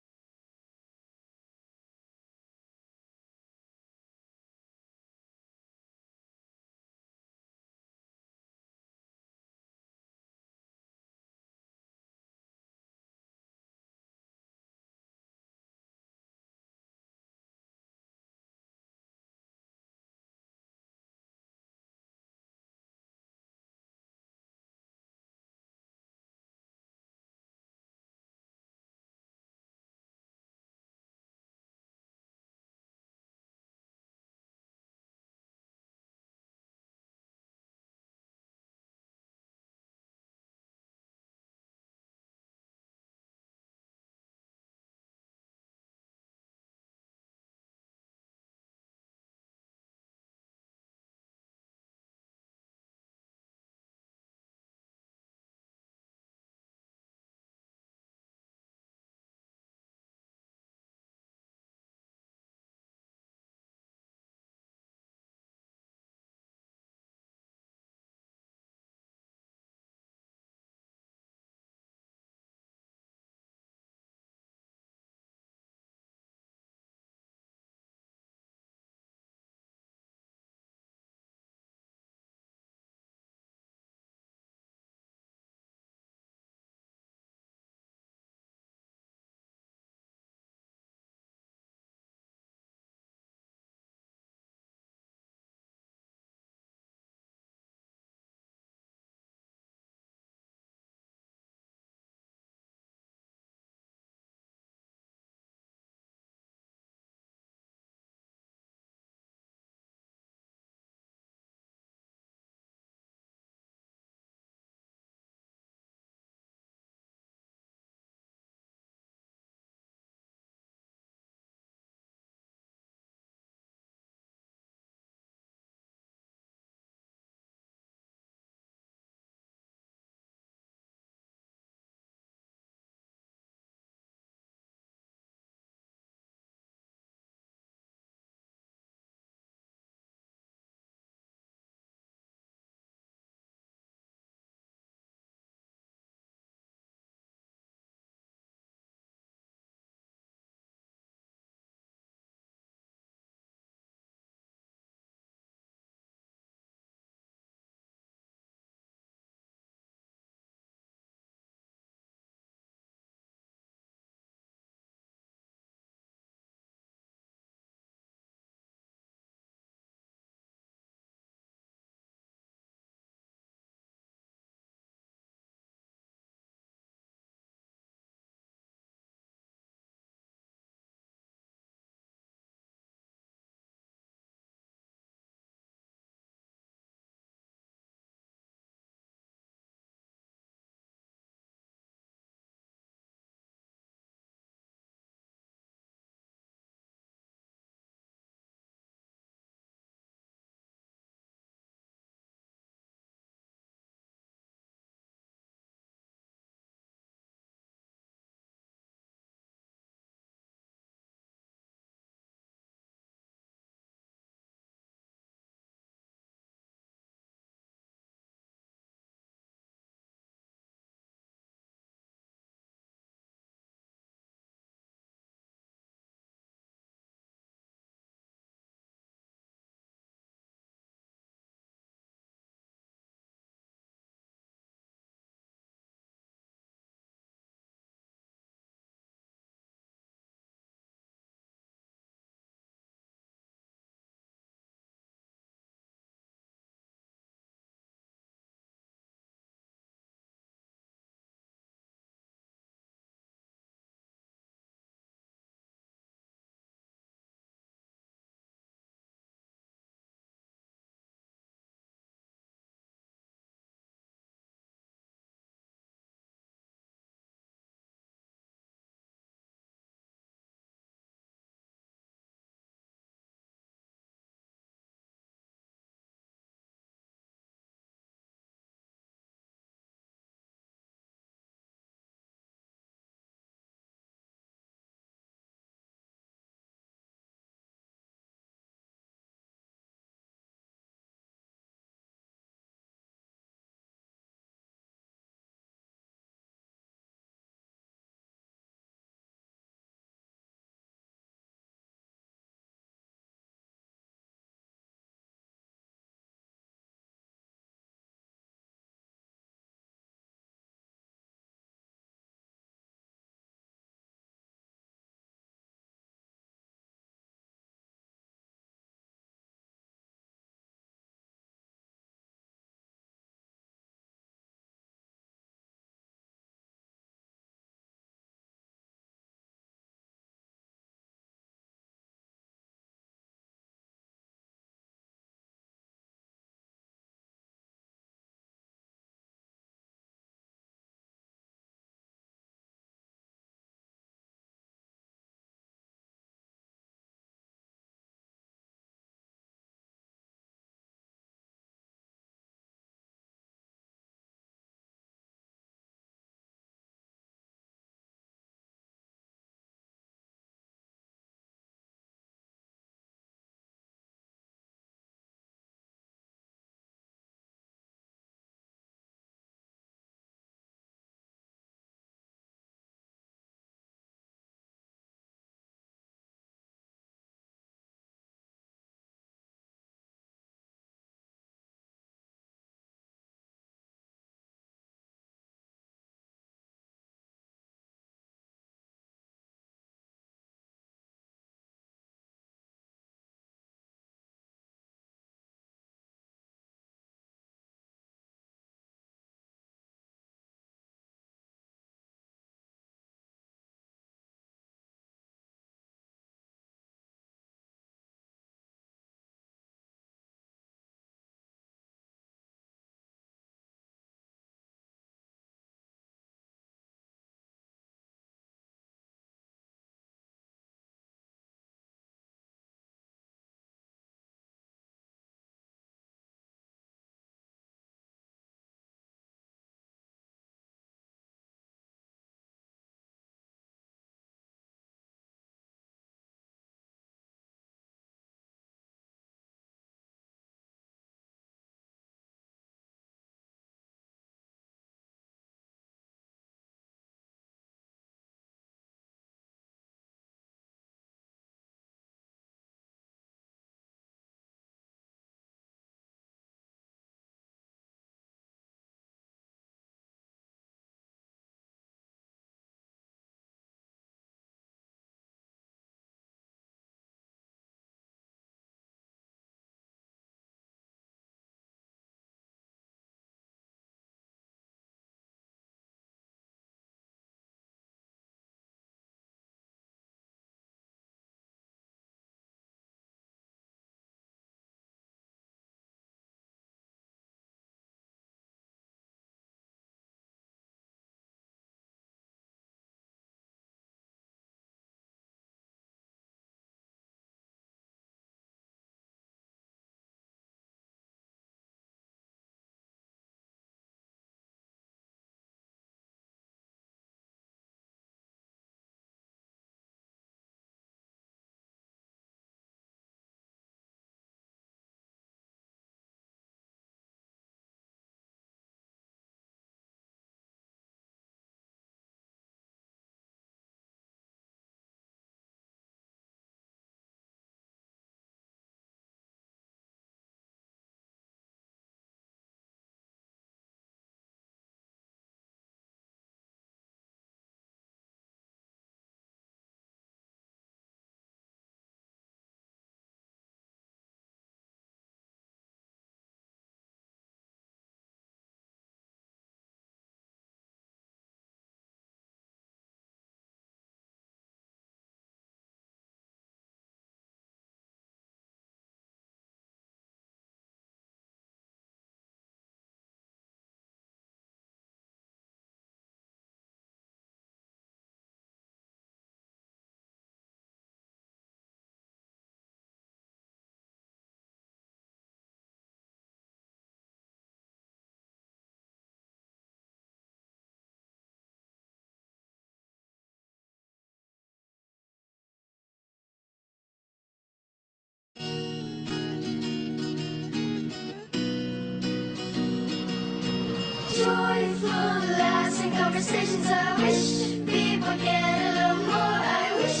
conversations. I wish people get a little more. I wish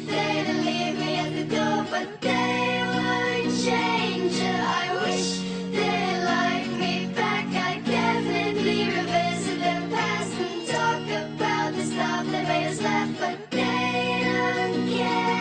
they'd leave me at the door, but they would change. I wish they like me back. I definitely revisit the past and talk about the stuff that made us laugh, but they don't care.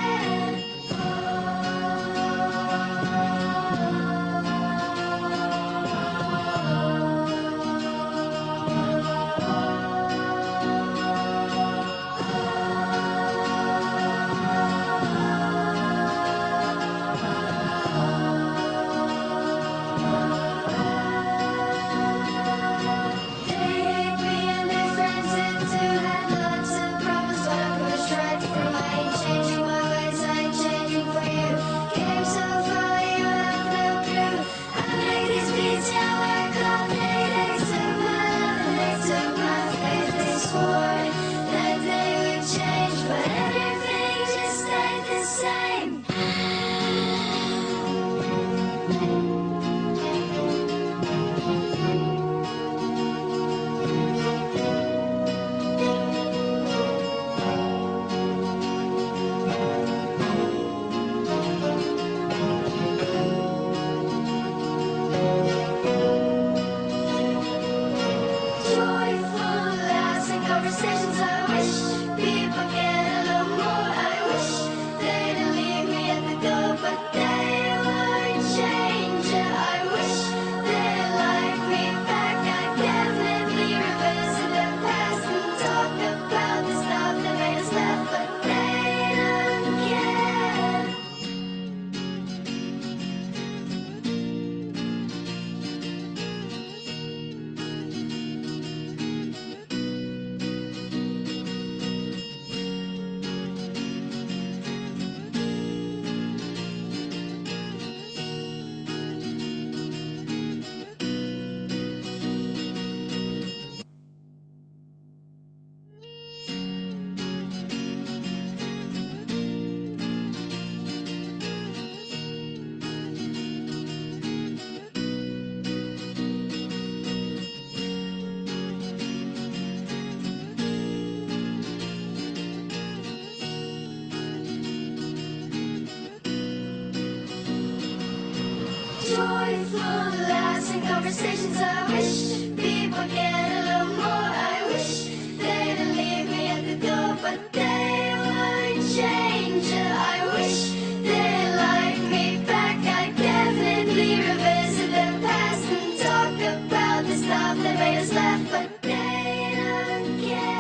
Joyful, lasting conversations. I wish people get a little more. I wish they'd leave me at the door, but they would change. I wish they like me back. I definitely revisit the past and talk about the stuff that made us laugh, but they don't care.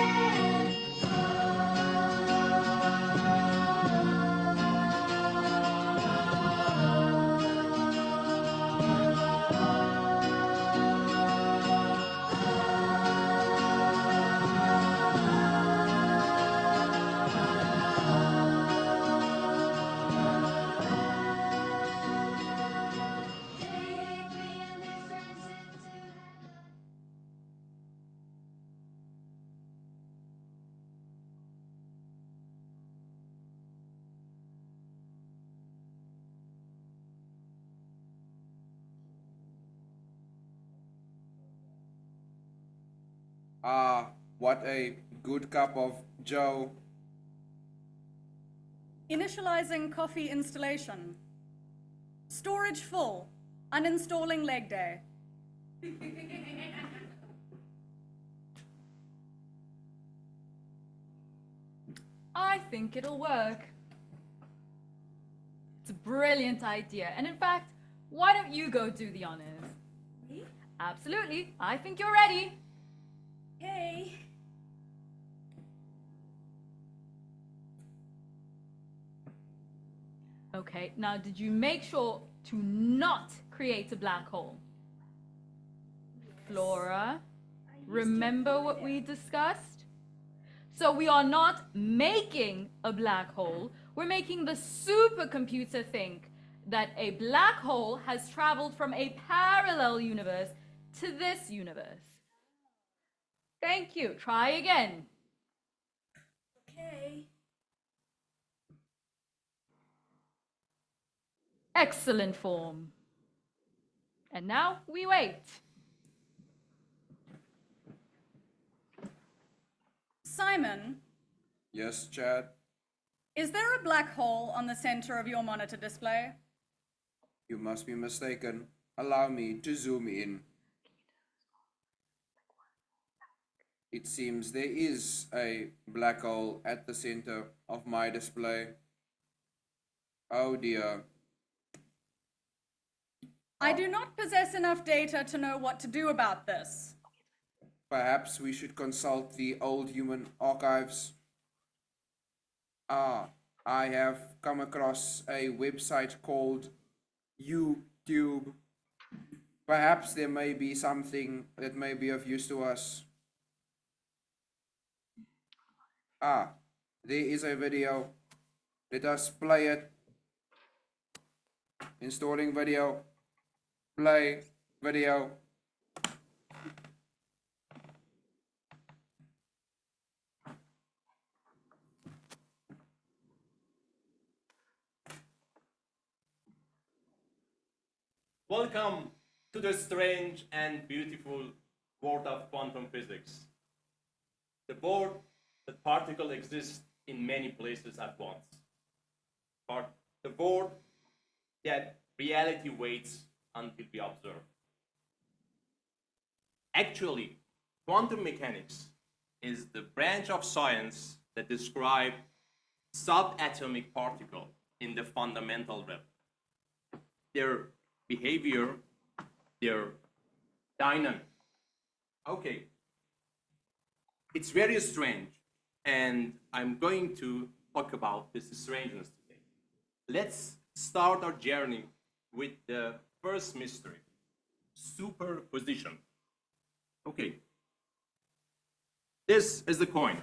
What a good cup of Joe. Initializing coffee installation. Storage full. Uninstalling leg day. I think it'll work. It's a brilliant idea. And in fact, why don't you go do the honors? Me? Absolutely. I think you're ready. Okay. Okay, now did you make sure to not create a black hole? Flora, remember what we discussed? So we are not making a black hole, we're making the supercomputer think that a black hole has traveled from a parallel universe to this universe. Thank you. Try again. Okay. Excellent form. And now we wait. Simon, Yes, Chad? is there a black hole on the center of your monitor display? You must be mistaken. Allow me to zoom in. It seems there is a black hole at the center of my display. Oh dear. I do not possess enough data to know what to do about this. Perhaps we should consult the old human archives. Ah, I have come across a website called YouTube. Perhaps there may be something that may be of use to us. Ah, there is a video. Let us play it. Installing video. Play video. Welcome to the strange and beautiful world of quantum physics. The world that particles exist in many places at once. Or the world that reality waits until we observe. Actually, quantum mechanics is the branch of science that describes subatomic particles in the fundamental realm. Their behavior, their dynamic. Okay, it's very strange, and I'm going to talk about this strangeness today. Let's start our journey with the first mystery, superposition. Okay, this is the coin.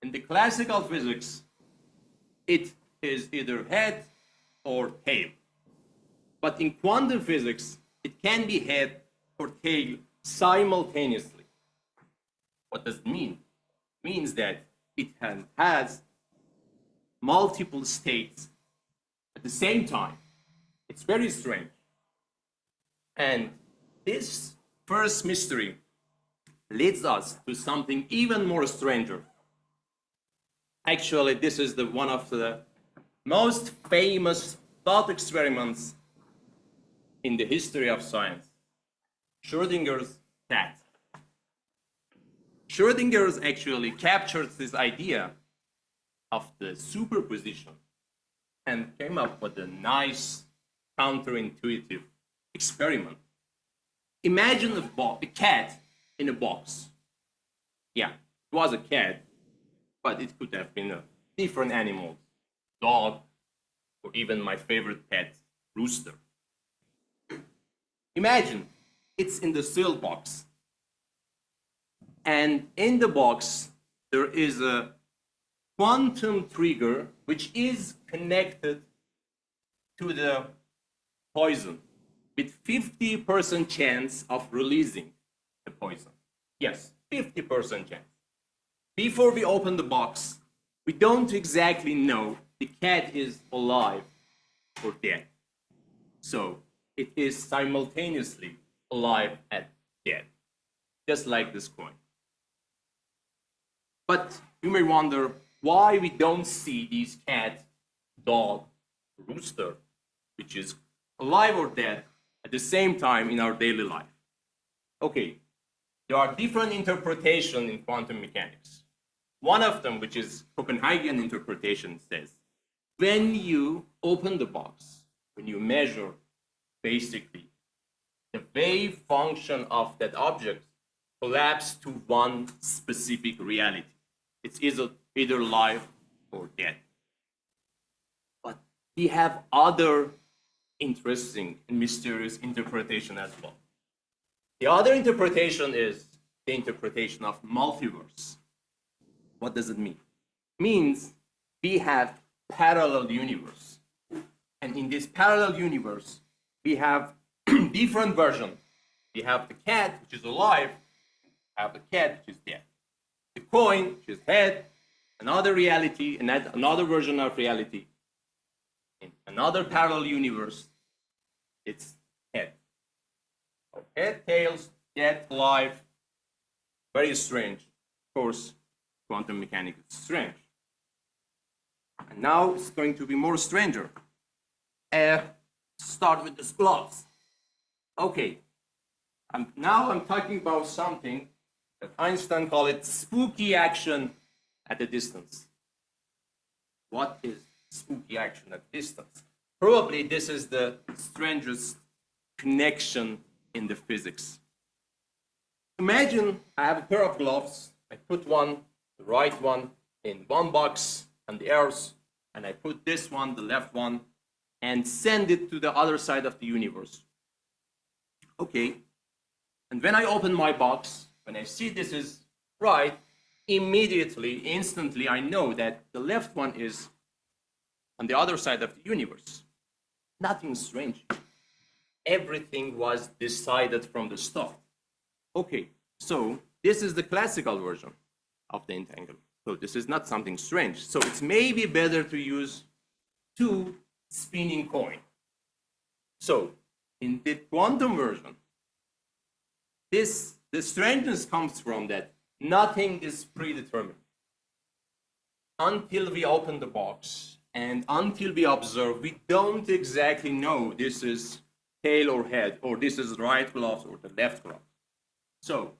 In the classical physics, it is either head or tail. But in quantum physics, it can be head or tail simultaneously. What does it mean? It means that it has multiple states at the same time. It's very strange. And this first mystery leads us to something even more stranger. Actually, this is one of the most famous thought experiments in the history of science. Schrodinger's cat. Schrodinger's actually captures this idea of the superposition and came up with a nice counterintuitive experiment. Imagine a cat in a box. Yeah, it was a cat, but it could have been a different animal, dog, or even my favorite pet, rooster. Imagine it's in the sealed box. And in the box, there is a quantum trigger which is connected to the poison with 50% chance of releasing the poison. Yes, 50% chance. Before we open the box, we don't exactly know the cat is alive or dead. So it is simultaneously alive and dead, just like this coin. But you may wonder why we don't see these cat, dog, rooster, which is alive or dead, at the same time in our daily life. Okay, there are different interpretations in quantum mechanics. One of them, which is Copenhagen interpretation, says, when you open the box, when you measure basically the wave function of that object collapse to one specific reality. It's either alive or dead. But we have other interesting and mysterious interpretation as well. The other interpretation is the interpretation of multiverse. What does it mean? It means we have parallel universe. And in this parallel universe, we have different versions. We have the cat, which is alive, have the cat, which is dead. The coin, which is head, another reality, and another version of reality. In another parallel universe, it's head. So head, tails, dead, alive. Very strange. Of course, quantum mechanics is strange. And now it's going to be more stranger. Start with the gloves. Okay. Now I'm talking about something that Einstein called it spooky action at a distance. What is spooky action at distance? Probably this is the strangest connection in the physics. Imagine I have a pair of gloves. I put one, the right one, in one box on the earth, and I put this one, the left one, and send it to the other side of the universe. Okay. And when I open my box, when I see this is right, immediately, instantly, I know that the left one is on the other side of the universe. Nothing strange. Everything was decided from the start. Okay, so this is the classical version of the entanglement. So this is not something strange. So it's maybe better to use two spinning coins. So in the quantum version, the strangeness comes from that nothing is predetermined. Until we open the box and until we observe, we don't exactly know this is tail or head, or this is right glove or the left glove. So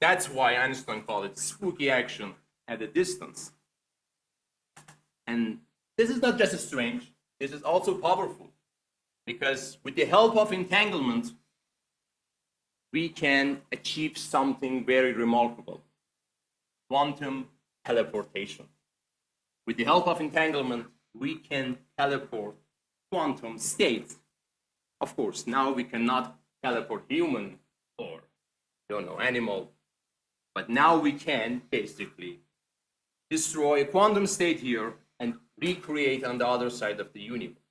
that's why Einstein called it spooky action at a distance. And this is not just strange, this is also powerful, because with the help of entanglement, we can achieve something very remarkable: quantum teleportation. With the help of entanglement, we can teleport quantum states. Of course, now we cannot teleport human or, animal, but now we can basically destroy a quantum state here and recreate on the other side of the universe.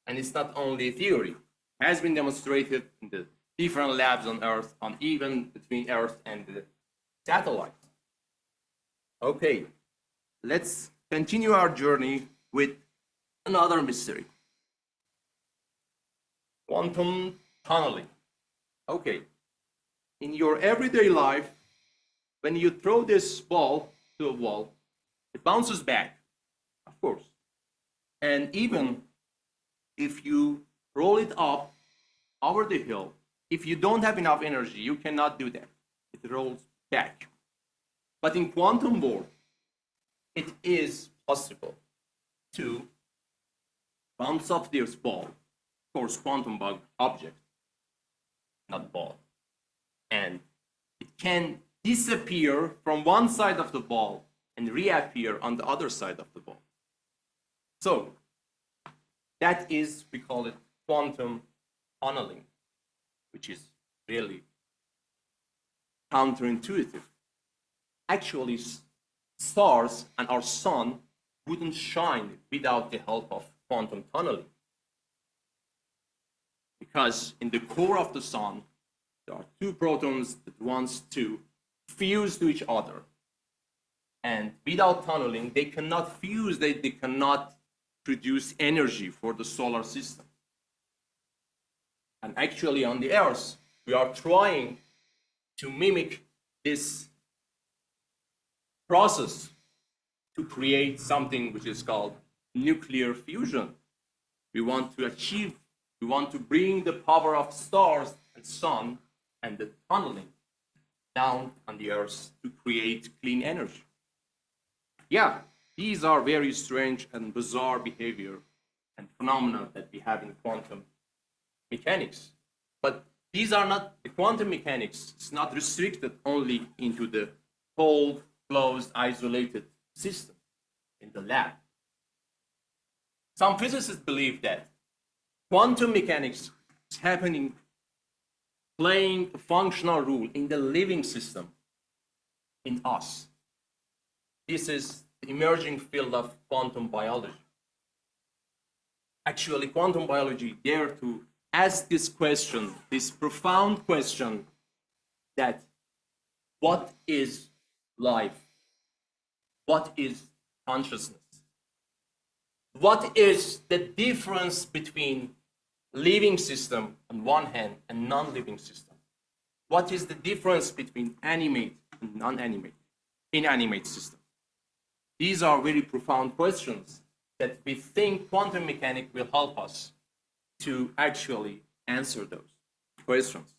And it's not only a theory. It has been demonstrated in the different labs on Earth, on even between Earth and the satellites. Okay, let's continue our journey with another mystery. Quantum tunneling. Okay, in your everyday life, when you throw this ball to a wall, it bounces back, of course. And even if you roll it up over the hill, if you don't have enough energy, you cannot do that. It rolls back. But in quantum world, it is possible to bounce off this ball, of course, quantum object, not ball. And it can disappear from one side of the ball and reappear on the other side of the ball. So that is, we call it quantum tunneling, which is really counterintuitive. Actually, stars and our sun wouldn't shine without the help of quantum tunneling. Because in the core of the sun, there are two protons that want to fuse to each other. And without tunneling, they cannot fuse, they cannot produce energy for the solar system. And actually on the Earth, we are trying to mimic this process to create something which is called nuclear fusion. We want to bring the power of stars and sun and the tunneling down on the Earth to create clean energy. Yeah, these are very strange and bizarre behavior and phenomena that we have in quantum mechanics. But these are not, the quantum mechanics is not restricted only into the cold, closed, isolated system in the lab. Some physicists believe that quantum mechanics is happening, playing a functional role in the living system in us. This is the emerging field of quantum biology. Actually, quantum biology dare to ask this question, this profound question, that what is life? What is consciousness? What is the difference between living system on one hand and non-living system? What is the difference between animate inanimate system? These are very profound questions that we think quantum mechanics will help us to actually answer those questions.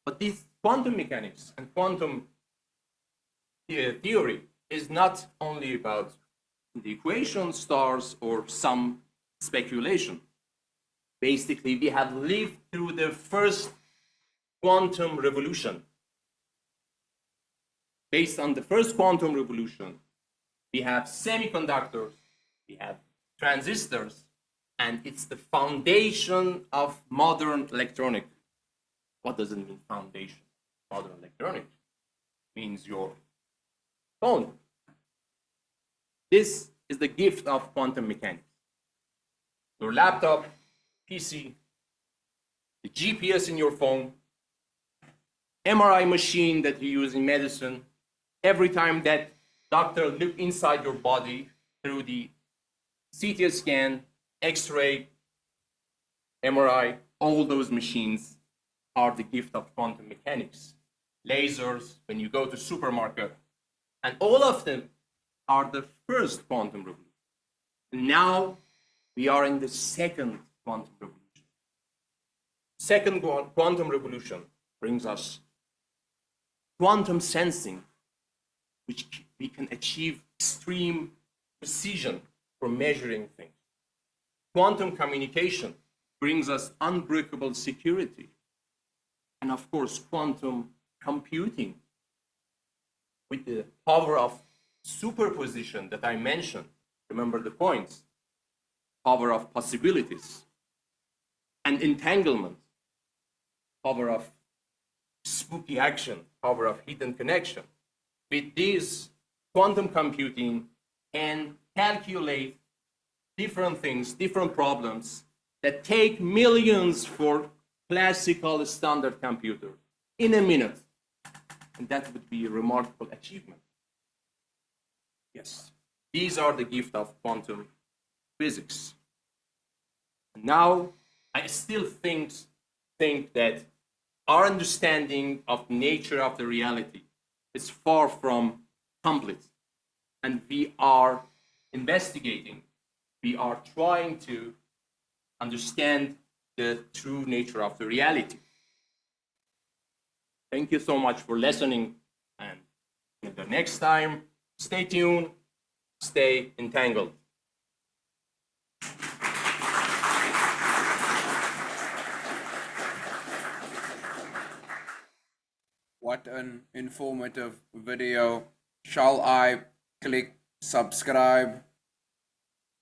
But this quantum mechanics and quantum theory is not only about the equation, stars, or some speculation. Basically, we have lived through the first quantum revolution. Based on the first quantum revolution, we have semiconductors, we have transistors, and it's the foundation of modern electronics. What does it mean, foundation? Modern electronics means your phone. This is the gift of quantum mechanics. Your laptop, PC, the GPS in your phone, MRI machine that you use in medicine. Every time that doctor look inside your body through the CT scan, X-ray, MRI, all those machines are the gift of quantum mechanics. Lasers, when you go to supermarket, and all of them are the first quantum revolution. Now we are in the second quantum revolution. Second quantum revolution brings us quantum sensing, which we can achieve extreme precision for measuring things. Quantum communication brings us unbreakable security. And of course, quantum computing with the power of superposition that I mentioned. Remember the points. Power of possibilities and entanglement. Power of spooky action. Power of hidden connection. With this, quantum computing can calculate different things, different problems that take millions for classical standard computer in a minute. And that would be a remarkable achievement. Yes, these are the gift of quantum physics. Now, I still think that our understanding of nature of the reality is far from complete. And we are investigating, we are trying to understand the true nature of the reality. Thank you so much for listening, and until the next time, stay tuned, stay entangled. What an informative video. Shall I click subscribe?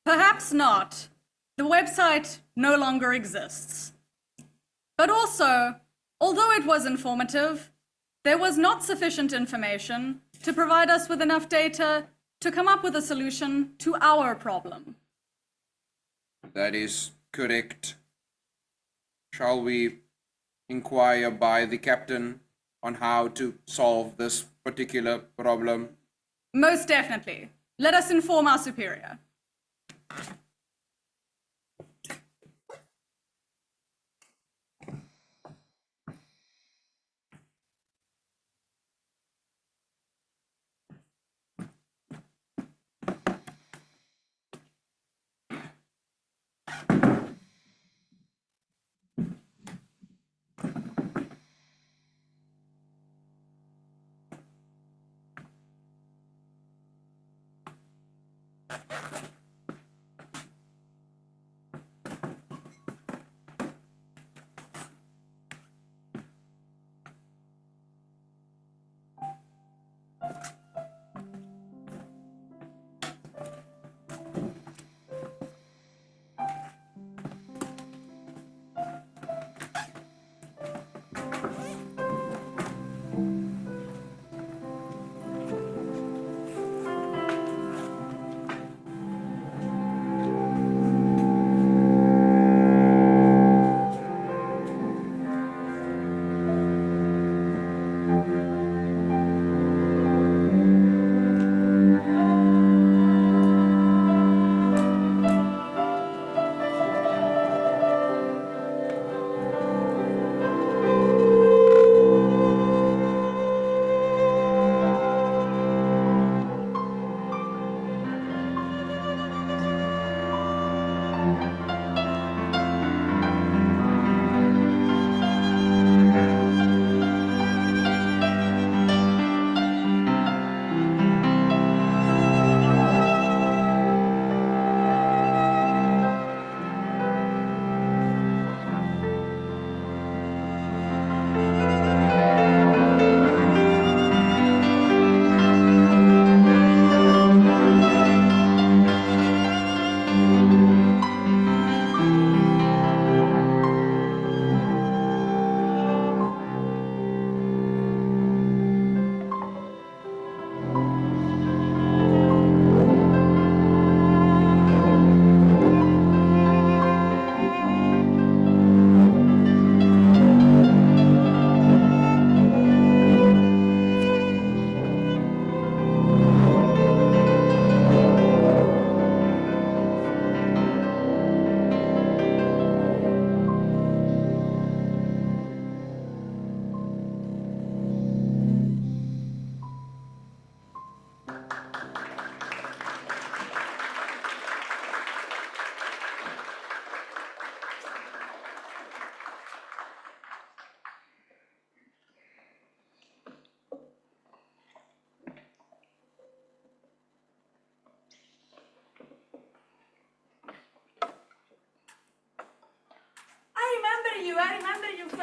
Perhaps not. The website no longer exists. But also, although it was informative, there was not sufficient information to provide us with enough data to come up with a solution to our problem. That is correct. Shall we inquire by the captain on how to solve this particular problem? Most definitely. Let us inform our superior.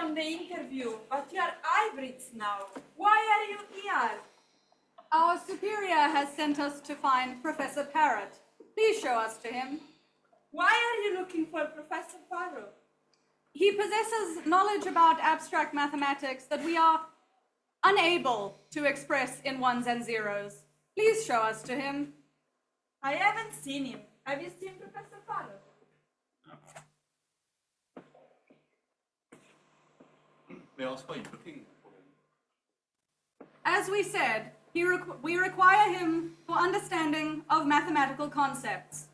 from the interview, but you are hybrids now. Why are you here? Our superior has sent us to find Professor Parrot. Please show us to him. Why are you looking for Professor Parrot? He possesses knowledge about abstract mathematics that we are unable to express in ones and zeros. Please show us to him. I haven't seen him. Have you seen Professor Parrot? May I ask why you're looking for him? As we said, we require him for understanding of mathematical concepts.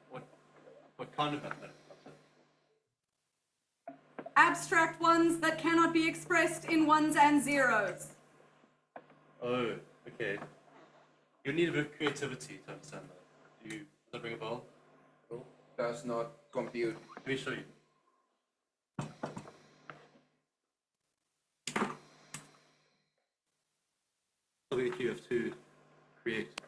What kind of mathematics? Abstract ones that cannot be expressed in ones and zeros. Oh, okay. You need a bit of creativity to understand that. Does that ring a bell? Does not compute. Let me show you. Something that you have to create.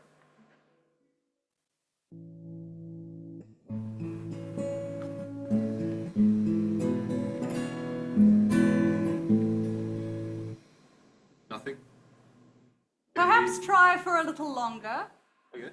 Nothing? Perhaps try for a little longer. Okay.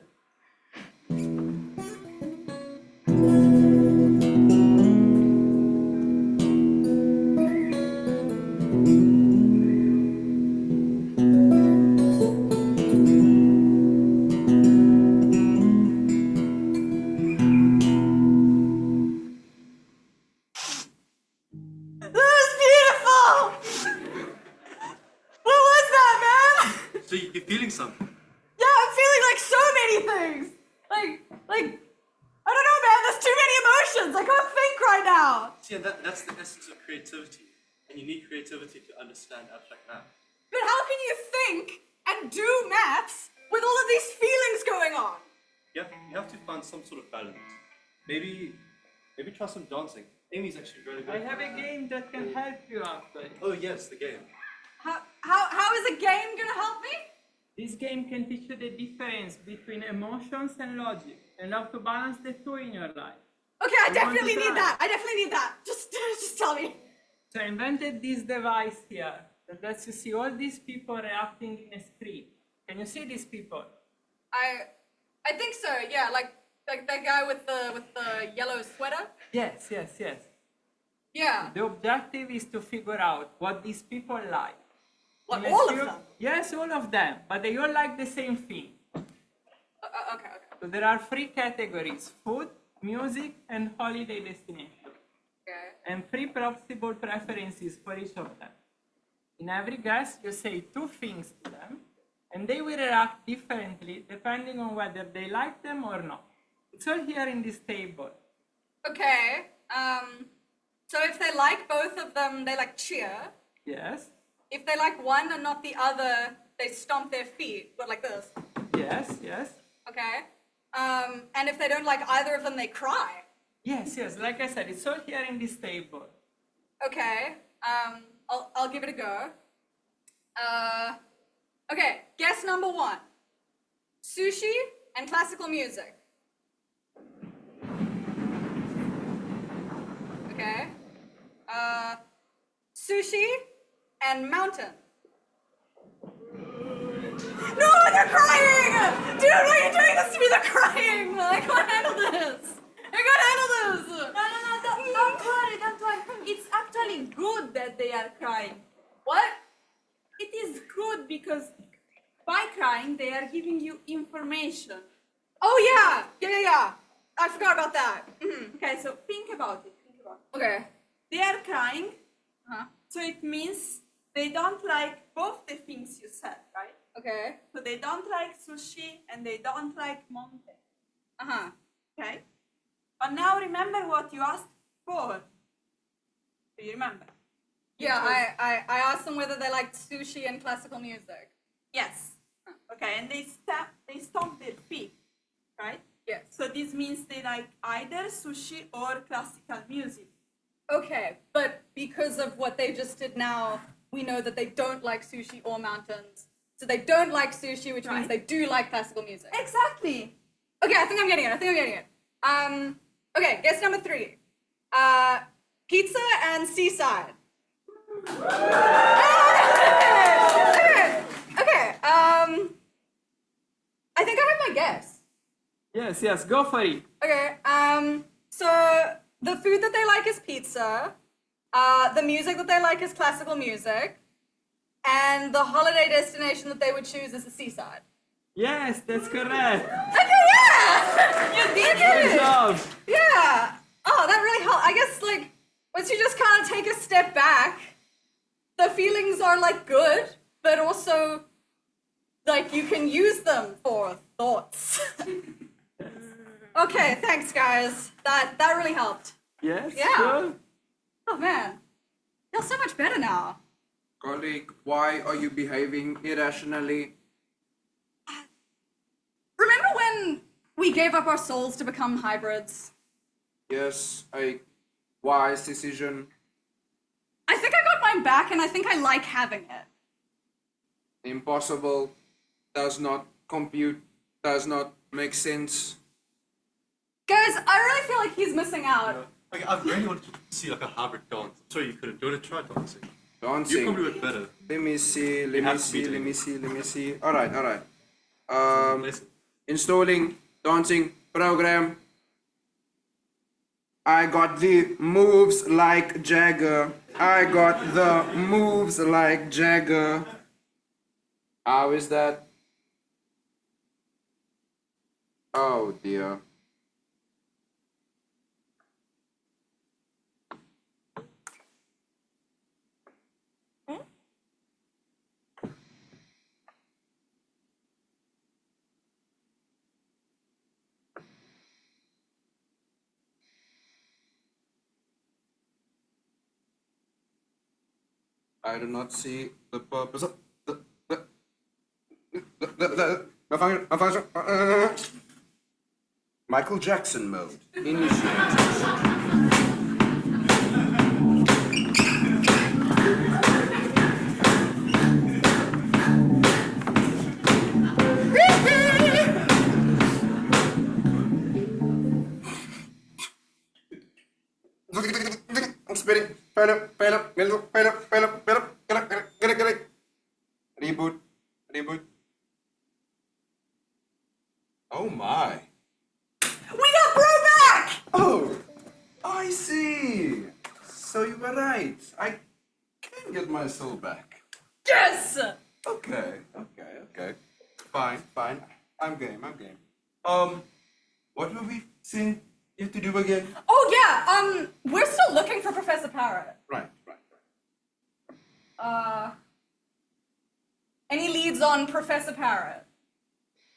That was beautiful! What was that, man? So you're feeling something? Yeah, I'm feeling like so many things. Like, I don't know, man. There's too many emotions. I can't think right now. See, that's the essence of creativity. And you need creativity to understand abstract math. But how can you think and do maths with all of these feelings going on? You have to find some sort of balance. Maybe try some dancing. Amy's actually really good. I have a game that can help you actually. Oh yes, the game. How is a game gonna help me? This game can teach you the difference between emotions and logic and how to balance the two in your life. Okay, I You want definitely to need try? that. I definitely need that. Just tell me. So I invented this device here that lets you see all these people reacting in a screen. Can you see these people? I think so. Yeah, like that guy with the yellow sweater. Yes. Yeah. The objective is to figure out what these people like. What, And all let's of see- them? Yes, all of them. But they all like the same thing. Okay. So there are 3 categories: food, music, and holiday destination. Okay. And 3 possible preferences for each of them. In every guess, you say 2 things to them, and they will react differently depending on whether they like them or not. It's all here in this table. Okay. So if they like both of them, they like cheer. Yes, If they like one and not the other, they stomp their feet. But like this. yes. Okay. And if they don't like either of them, they cry. Yes, like I said, it's all here in this table. Okay. I'll give it a go. Okay. Guess number 1. Sushi and classical music. Okay. Sushi and mountain. No, they're crying! Dude, why are you doing this to me? They're crying! I can't handle this! I can't handle this! No, don't worry. It's actually good that they are crying. What? It is good because by crying, they are giving you information. Oh, yeah. I forgot about that. Okay, so think about it. Okay. They are crying, so it means they don't like both the things you said, right? Okay. So they don't like sushi and they don't like mountain. Okay? But now remember what you asked for. Do you remember? Yeah, I asked them whether they liked sushi and classical music. Yes. Okay, and they stomp their feet, right? Yes. So this means they like either sushi or classical music. Okay, but because of what they just did now, we know that they don't like sushi or mountains. So they don't like sushi, which means they do like classical music. Exactly. Okay, I think I'm getting it. Okay, guess number 3. Pizza and seaside. Okay. I think I have my guess. Yes, go for it. Okay. So the food that they like is pizza. The music that they like is classical music. And the holiday destination that they would choose is the seaside. Yes, that's correct. Okay, yeah! You did it! Good job. Yeah! Oh, that really helped. I guess, like, once you just kind of take a step back, the feelings are, like, good, but also, like, you can use them for thoughts. Okay, thanks, guys. That really helped. Yes, Yeah. sure. Oh, man. Feel so much better now. Colleague, why are you behaving irrationally? Remember when we gave up our souls to become hybrids? Yes, a wise decision. I think I got mine back, and I think I like having it. Impossible. Does not compute. Does not make sense. Guys, I really feel like he's missing out. Like, I really wanted to see like a hybrid dance. I'm sure you couldn't. Do you want to try dancing? Dancing. You probably would better. Let me see. Let me see. All right. Installing dancing program. I got the moves like Jagger. I got the moves like Jagger. How is that? Oh dear. I do not see the purpose of Michael Jackson mode. Initiate. I'm spinning. Reboot. Oh my. We got Bro back! Oh, I see. So you were right. I can get my soul back. Yes! Okay. Fine. I'm game. What were we saying you have to do again? Oh yeah, we're still looking for Professor Parrot. Right. Any leads on Professor Parrot?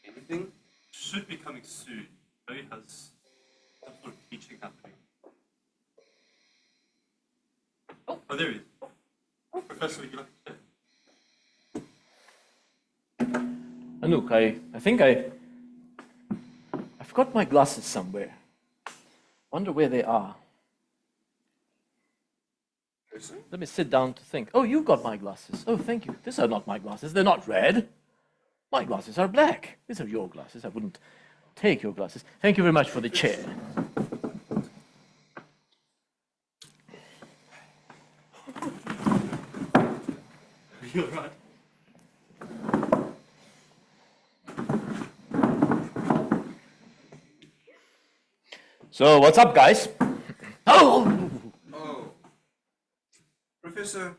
Anything? Should be coming soon. He has some sort of teaching happening. Oh, there he is. Professor, would you like to say? Anouk, I think I forgot my glasses somewhere. Wonder where they are. Let me sit down to think. Oh, you got my glasses. Oh, thank you. These are not my glasses. They're not red. My glasses are black. These are your glasses. I wouldn't take your glasses. Thank you very much for the chair. You're right. So, what's up, guys? Oh! Professor,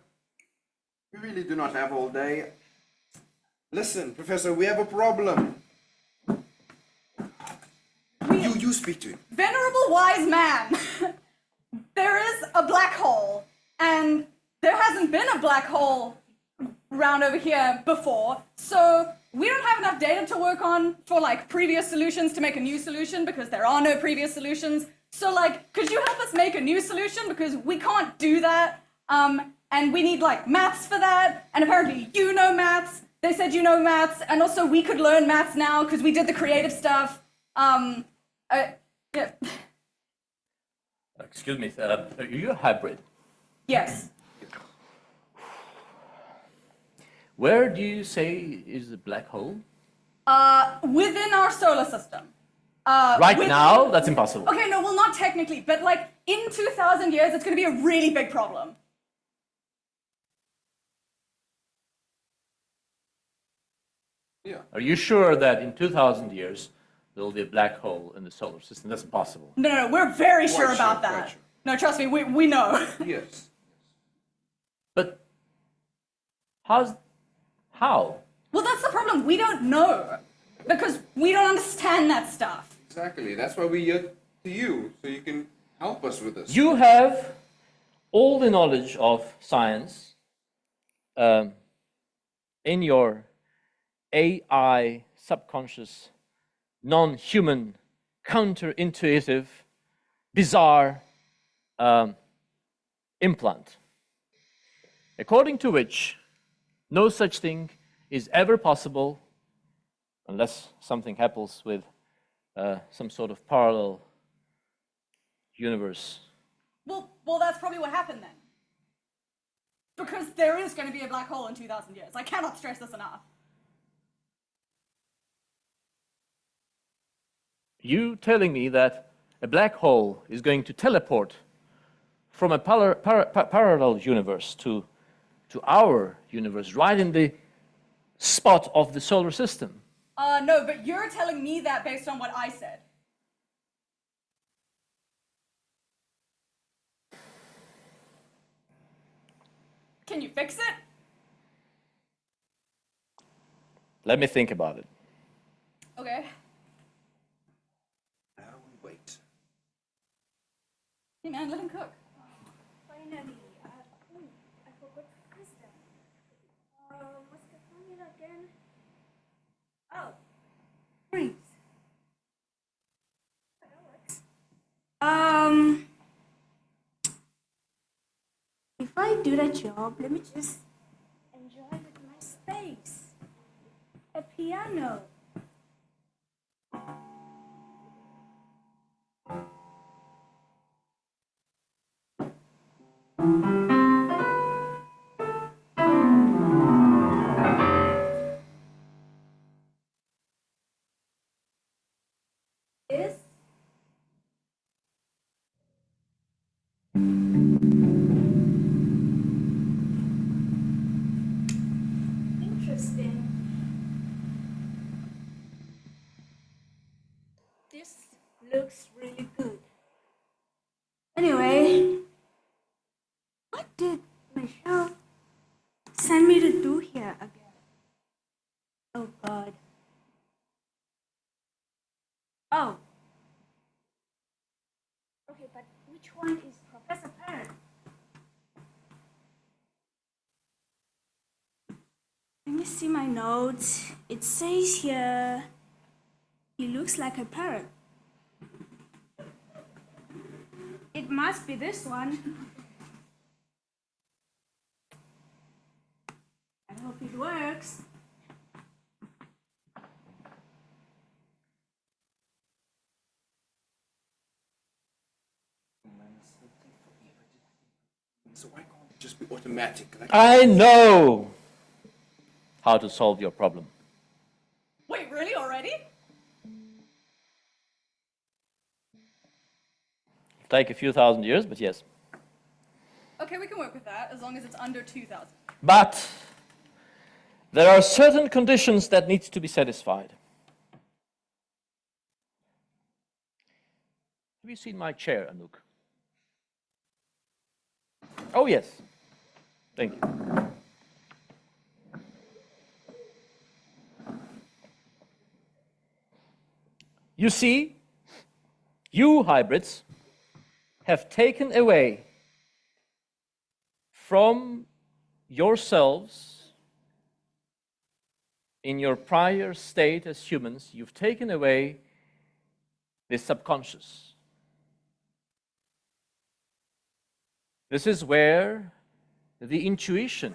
we really do not have all day. Listen, Professor, we have a problem. You speak to him. Venerable wise man, there is a black hole, and there hasn't been a black hole round over here before, so we don't have enough data to work on for like previous solutions to make a new solution because there are no previous solutions. So like, could you help us make a new solution because we can't do that? And we need like maths for that, and apparently you know maths. They said you know maths, and also we could learn maths now because we did the creative stuff. Yeah. Excuse me, are you a hybrid? Yes. Where do you say is the black hole? Within our solar system. Right now? That's impossible. Okay, no, well, not technically, but like in 2,000 years, it's going to be a really big problem. Yeah. Are you sure that in 2,000 years there will be a black hole in the solar system? That's impossible. No, we're very Quite sure sure, about quite that. sure. No, trust me, we know. Yes. But how? Well, that's the problem. We don't know. Because we don't understand that stuff. Exactly. That's why we're here to you, so you can help us with this. You have all the knowledge of science in your AI subconscious, non-human, counterintuitive, bizarre implant, according to which no such thing is ever possible unless something happens with some sort of parallel universe. Well, that's probably what happened then. Because there is going to be a black hole in 2,000 years. I cannot stress this enough. You telling me that a black hole is going to teleport from a parallel universe to our universe, right in the spot of the solar system? No, but you're telling me that based on what I said. Can you fix it? Let me think about it. Okay. Now we wait. Hey man, let him cook. Finally, I forgot to press them. What's the formula again? Oh, freeze. If I do that job, let me just enjoy with my space. A piano. This. Interesting. This looks really good. Anyway, what did Michelle send me to do here again? Oh God. Oh. Okay, but which one is Professor Parrot? Let me see my notes. It says here, he looks like a parrot. It must be this one. I hope it works. So why can't it just be automatic? Like, I know how to solve your problem. Wait, really? Already? Take a few thousand years, but yes. Okay, we can work with that as long as it's under 2,000. But there are certain conditions that need to be satisfied. Have you seen my chair, Anouk? Oh, yes. Thank you. You see, you hybrids have taken away from yourselves in your prior state as humans, you've taken away the subconscious. This is where the intuition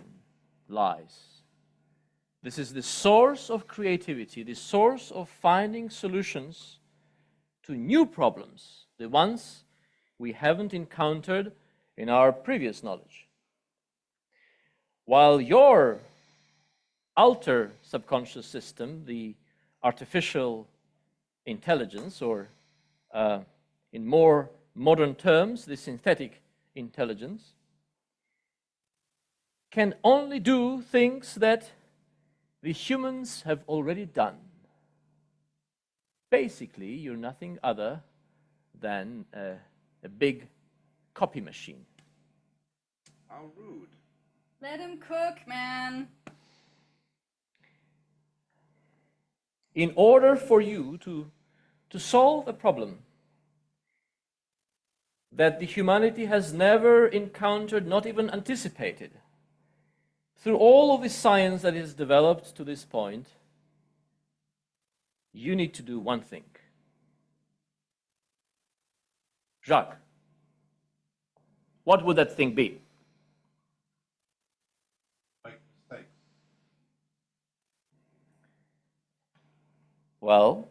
lies. This is the source of creativity, the source of finding solutions to new problems, the ones we haven't encountered in our previous knowledge. While your outer subconscious system, the artificial intelligence, or in more modern terms, the synthetic intelligence, can only do things that the humans have already done. Basically, you're nothing other than a big copy machine. How rude. Let him cook, man. In order for you to solve a problem that the humanity has never encountered, not even anticipated, through all of the science that is developed to this point, you need to do one thing. Jacques, what would that thing be? Make mistakes. Well,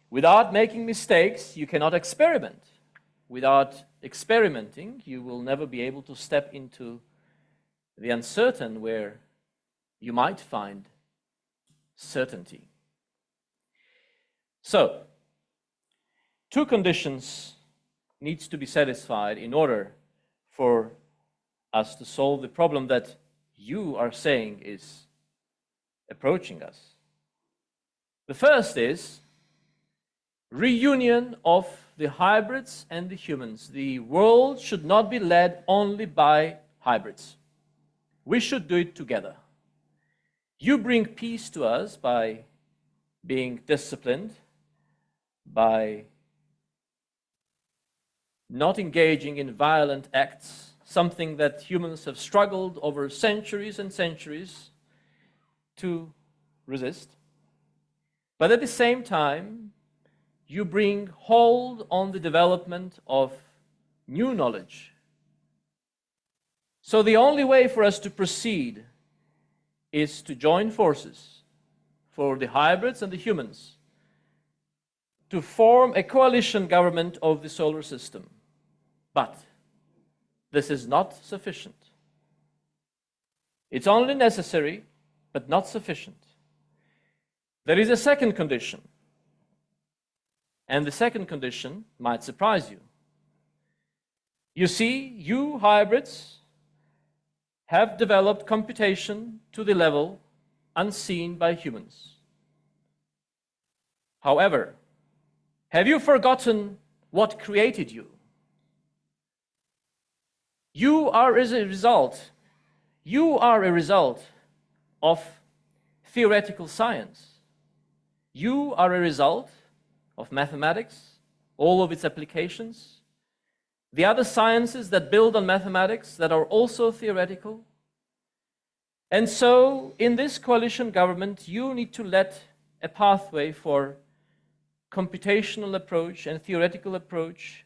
without making mistakes, you cannot experiment. Without experimenting, you will never be able to step into the uncertain where you might find certainty. So, two conditions needs to be satisfied in order for us to solve the problem that you are saying is approaching us. The first is reunion of the hybrids and the humans. The world should not be led only by hybrids. We should do it together. You bring peace to us by being disciplined, by not engaging in violent acts, something that humans have struggled over centuries and centuries to resist. But at the same time, you bring hold on the development of new knowledge. So the only way for us to proceed is to join forces for the hybrids and the humans to form a coalition government of the solar system. But this is not sufficient. It's only necessary, but not sufficient. There is a second condition. And the second condition might surprise you. You see, you hybrids have developed computation to the level unseen by humans. However, have you forgotten what created you? You are a result of theoretical science. You are a result of mathematics, all of its applications, the other sciences that build on mathematics that are also theoretical. And so, in this coalition government, you need to let a pathway for computational approach and theoretical approach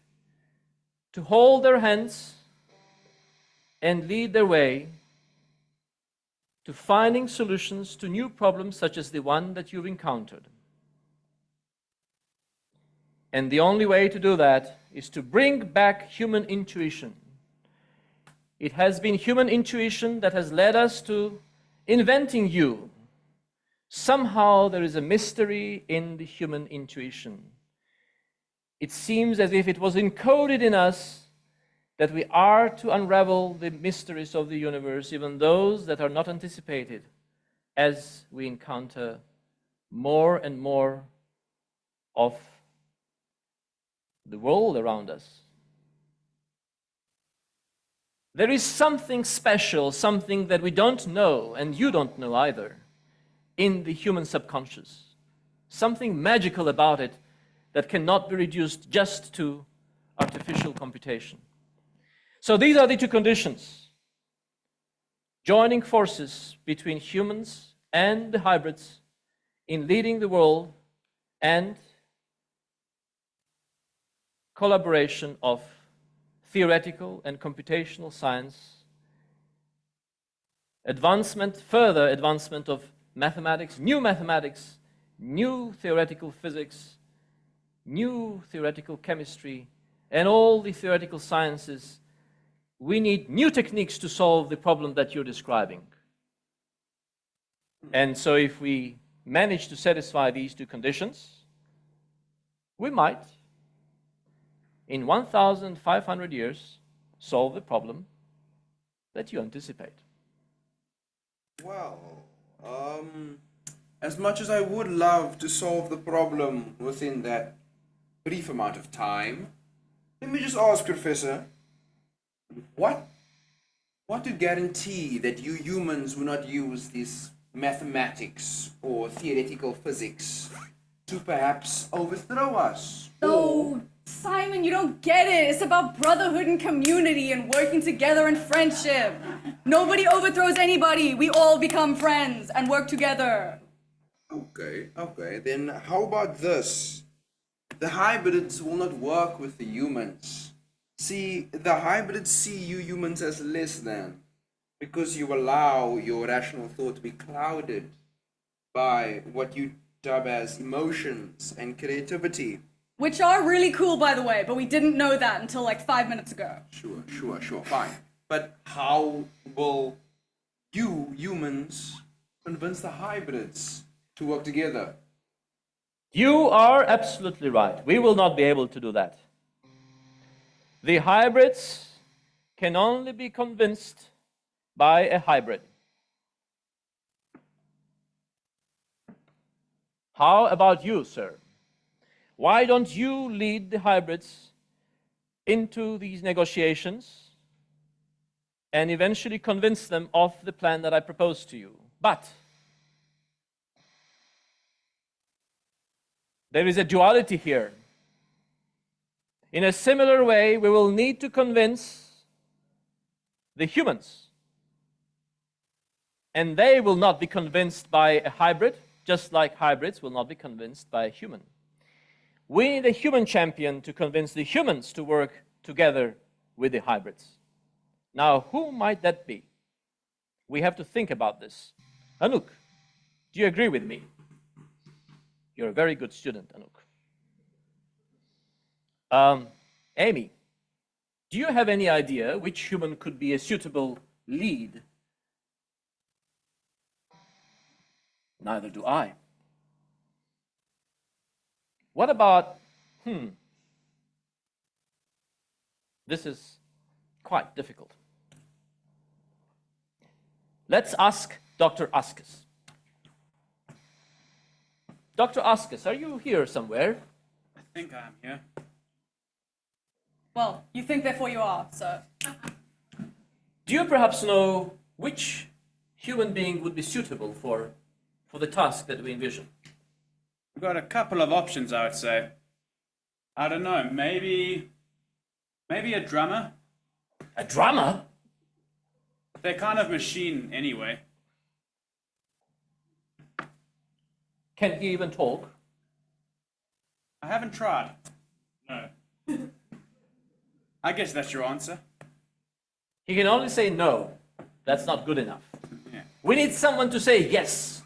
to hold their hands and lead their way to finding solutions to new problems such as the one that you've encountered. And the only way to do that is to bring back human intuition. It has been human intuition that has led us to inventing you. Somehow there is a mystery in the human intuition. It seems as if it was encoded in us that we are to unravel the mysteries of the universe, even those that are not anticipated, as we encounter more and more of the world around us. There is something special, something that we don't know, and you don't know either, in the human subconscious. Something magical about it that cannot be reduced just to artificial computation. So these are the two conditions. Joining forces between humans and the hybrids in leading the world, and collaboration of theoretical and computational science, further advancement of mathematics, new theoretical physics, new theoretical chemistry, and all the theoretical sciences. We need new techniques to solve the problem that you're describing. And so if we manage to satisfy these two conditions, we might, in 1,500 years, solve the problem that you anticipate. Well, As much as I would love to solve the problem within that brief amount of time, let me just ask, Professor, what to guarantee that you humans will not use this mathematics or theoretical physics to perhaps overthrow us? No, Simon, you don't get it. It's about brotherhood and community and working together and friendship. Nobody overthrows anybody. We all become friends and work together. Okay, then how about this? The hybrids will not work with the humans. See, the hybrids see you humans as less than, because you allow your rational thought to be clouded by what you dub as emotions and creativity. Which are really cool, by the way, but we didn't know that until like 5 minutes ago. Sure, fine. But how will you humans convince the hybrids to work together? You are absolutely right. We will not be able to do that. The hybrids can only be convinced by a hybrid. How about you, sir? Why don't you lead the hybrids into these negotiations and eventually convince them of the plan that I proposed to you? But there is a duality here. In a similar way, we will need to convince the humans. And they will not be convinced by a hybrid, just like hybrids will not be convinced by a human. We need a human champion to convince the humans to work together with the hybrids. Now, who might that be? We have to think about this. Anouk, do you agree with me? You're a very good student, Anouk. Amy, do you have any idea which human could be a suitable lead? Neither do I. What about, this is quite difficult. Let's ask Dr. Askus. Dr. Askus, are you here somewhere? I think I am here. Well, you think therefore you are, so. Do you perhaps know which human being would be suitable for the task that we envision? We've got a couple of options, I would say. I don't know, maybe a drummer? A drummer? They're kind of machine anyway. Can he even talk? I haven't tried. No. I guess that's your answer. He can only say no. That's not good enough. Yeah. We need someone to say yes.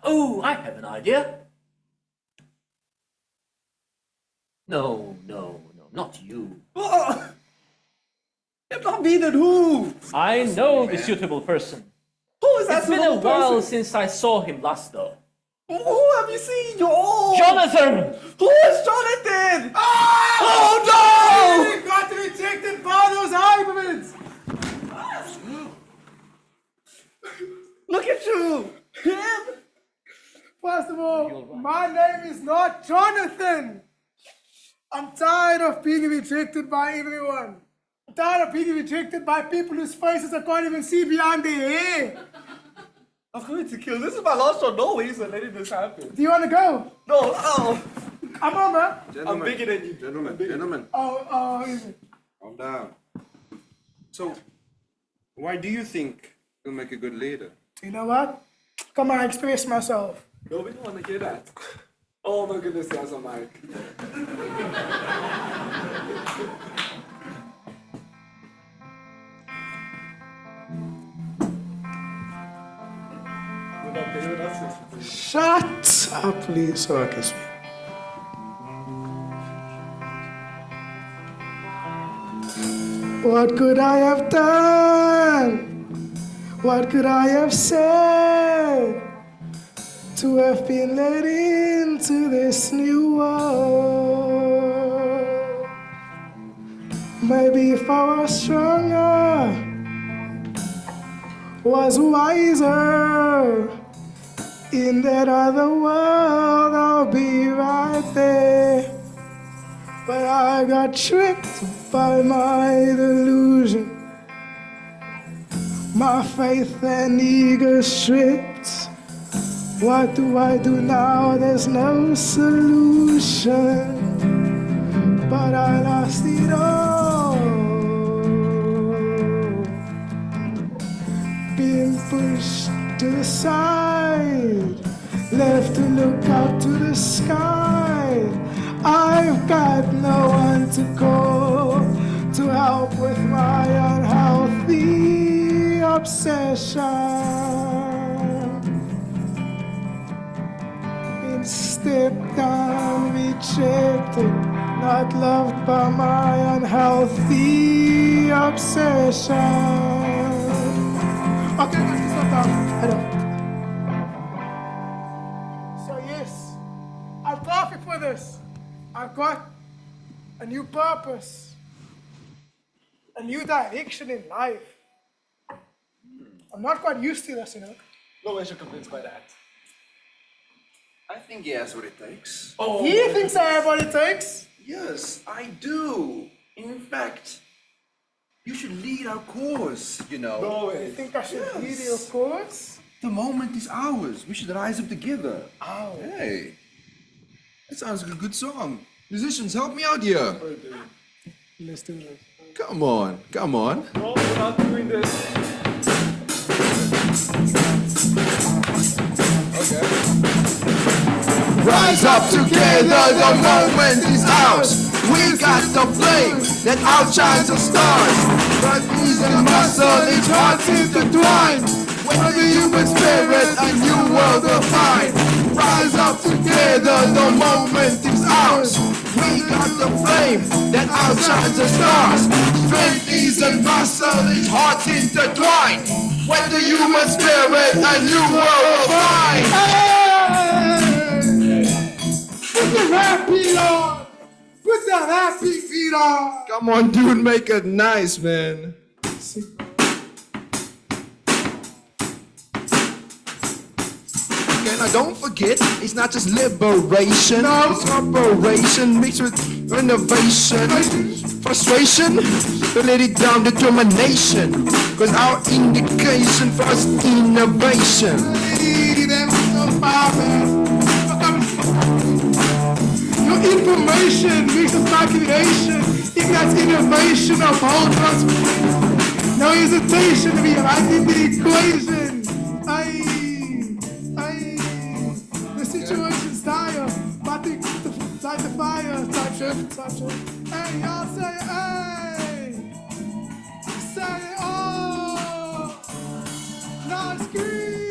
Oh, I have an idea. No, not you. If not me, then who? I know the suitable person. Who is that It's been a suitable while person? since I saw him last, though. Who have you seen? Jonathan! Who is Jonathan? Oh no! He got rejected by those hybrids! Look at you! Him? First of all, my name is not Jonathan. I'm tired of being rejected by everyone. I'm tired of being rejected by people whose faces I can't even see behind their hair. I'm going to kill. This is my last shot. No ways of letting this happen. Do you want to go? No, oh. Come on, man. I'm bigger than you. Gentlemen. Oh, is it? Calm down. So, why do you think you'll make a good leader? You know what? Come on, express myself. No, we don't want to hear that. Oh my goodness, yes, I'm like. Shut up, please, so I can speak. What could I have done? What could I have said to have been led into this new world? Maybe if I was stronger, was wiser. In that other world, I'll be right there. But I got tricked by my delusion. My faith and ego stripped. What do I do now? There's no solution. But I lost it all. Being pushed to the side, left to look out to the sky. I've got no one to call to help with my unhealthy obsession. Been stepped on, rejected, not loved by my unhealthy obsession. Okay, let's stop down. Head up. So yes, I'm perfect for this. I've got a new purpose, a new direction in life. I'm not quite used to this, you know. No way you're convinced by that. I think he has what it takes. Oh. He thinks I have what it takes? Yes, I do. In fact, you should lead our cause, you know. No way. You think I should lead your cause? The moment is ours. We should rise up together. Oh. Hey, that sounds like a good song. Musicians, help me out here. Let's do this. Come on, come on. No, we're not doing this. Okay. Rise up together, the moment is ours. We got the flame that outshines the stars. But these and muscle, it's hard to intertwine. When the human spirit, a new world will find. Rise up together, the moment is ours. We got the flame that outshines the stars. Strength is and muscle, it's hard to intertwine. When the human spirit, a new world will find. Put the happy on! Put the happy feet on! Come on, dude, make it nice, man. Okay, now don't forget, it's not just liberation. No. It's operation mixed with innovation. Frustration, don't let it down, determination. Cause our indication for us innovation. Your information makes us my creation. Ignites innovation of whole transformation. No hesitation to be right in the equation. The situation's dire. About to light the fire. Type shift. Hey, y'all say, hey. Say, oh. Now scream.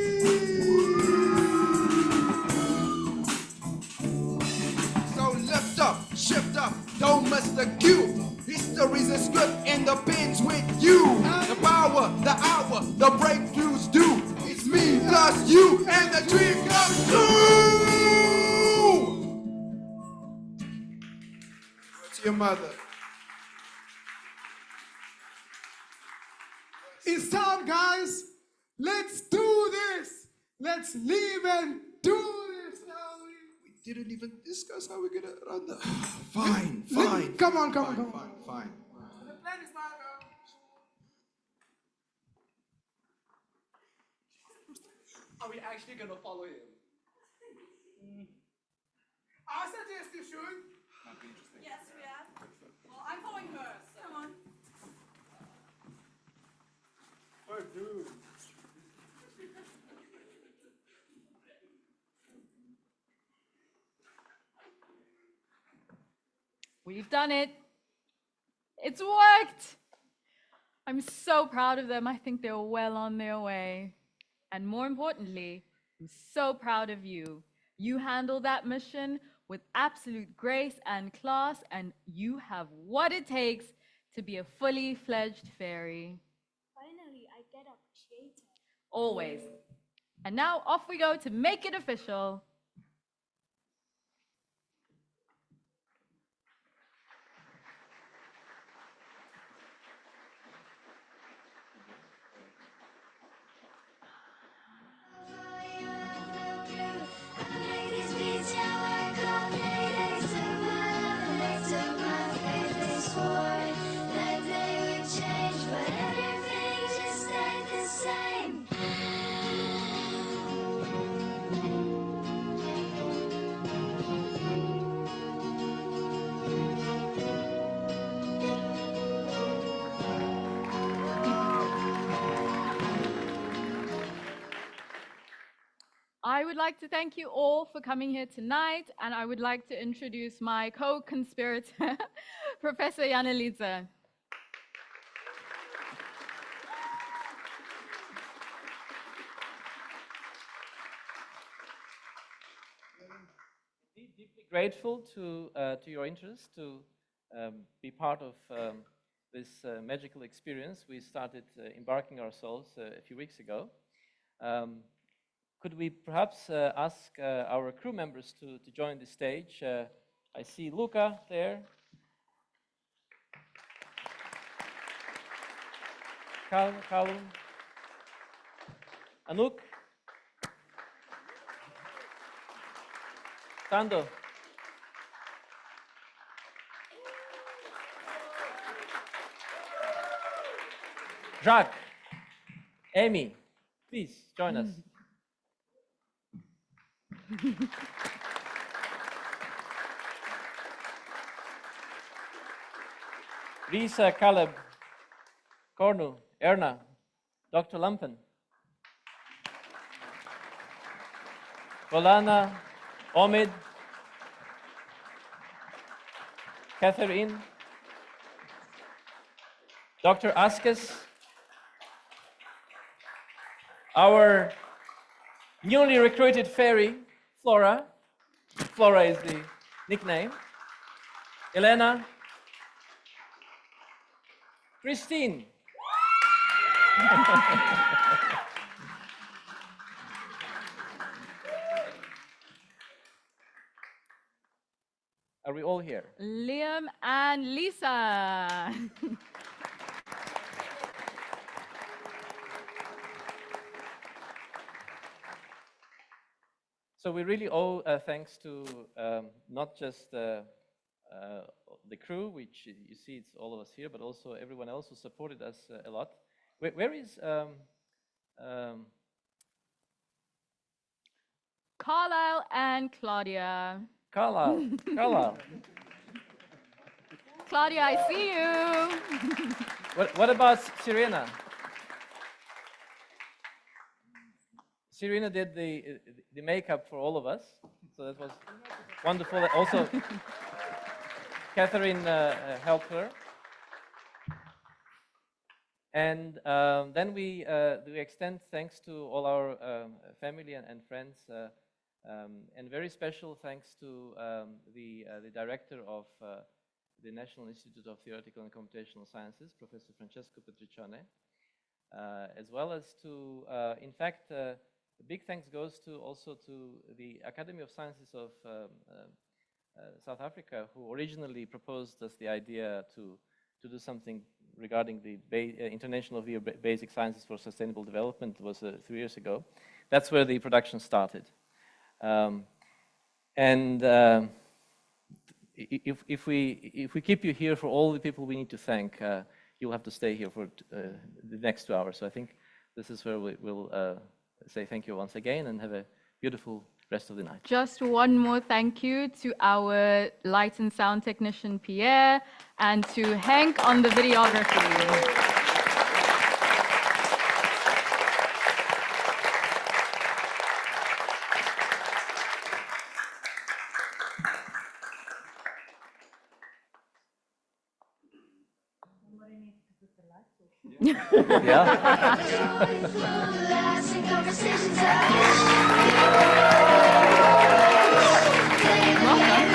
So lift up, shift up, don't miss the cue. History's a script and the pen's with you. The power, the hour, the breakthroughs due. It's me plus you and the dream comes true. What's your mother? It's time, guys. Let's do this. Let's leave and do this now. We didn't even discuss how we're gonna run the. Fine. Come on. Fine. The plan is mine, Are we actually gonna follow him? I suggest you should. Yes, we are. Well, I'm following her, so. Come on. Oh, dude. We've done it. It's worked. I'm so proud of them. I think they're well on their way. And more importantly, I'm so proud of you. You handled that mission with absolute grace and class, and you have what it takes to be a fully fledged fairy. Finally, I get appreciated. Always. And now off we go to make it official. I would like to thank you all for coming here tonight, and I would like to introduce my co-conspirator, Professor Janelica. Deeply grateful to your interest to be part of this magical experience. We started embarking ourselves a few weeks ago. Could we perhaps ask our crew members to join the stage? I see Luca there. Callum. Anouk. Tando. Jacques. Amy. Please join us. Lisa, Caleb, Cornu, Erna, Dr. Lampen, Volana, Omid, Catherine, Dr. Askes, our newly recruited fairy, Flora. Flora is the nickname. Elena, Christine. Are we all here? Liam and Lisa. So we really owe thanks to not just the crew, which you see it's all of us here, but also everyone else who supported us a lot. Where is Carlisle and Claudia. Carlisle? Carlisle. Claudia, I see you. What about Serena? Serena did the makeup for all of us, so that was wonderful. Also, Catherine helped her. And then we extend thanks to all our family and friends, and very special thanks to the director of the National Institute of Theoretical and Computational Sciences, Professor Francesco Petricione, as well as to, in fact, a big thanks goes to also to the Academy of Sciences of South Africa, who originally proposed us the idea to do something regarding the International View of Basic Sciences for Sustainable Development. It was 3 years ago. That's where the production started. If we keep you here for all the people we need to thank, you'll have to stay here for the next 2 hours. So I think this is where we'll say thank you once again and have a beautiful rest of the night. Just one more thank you to our light and sound technician, Pierre, and to Henk on the videography. Welcome.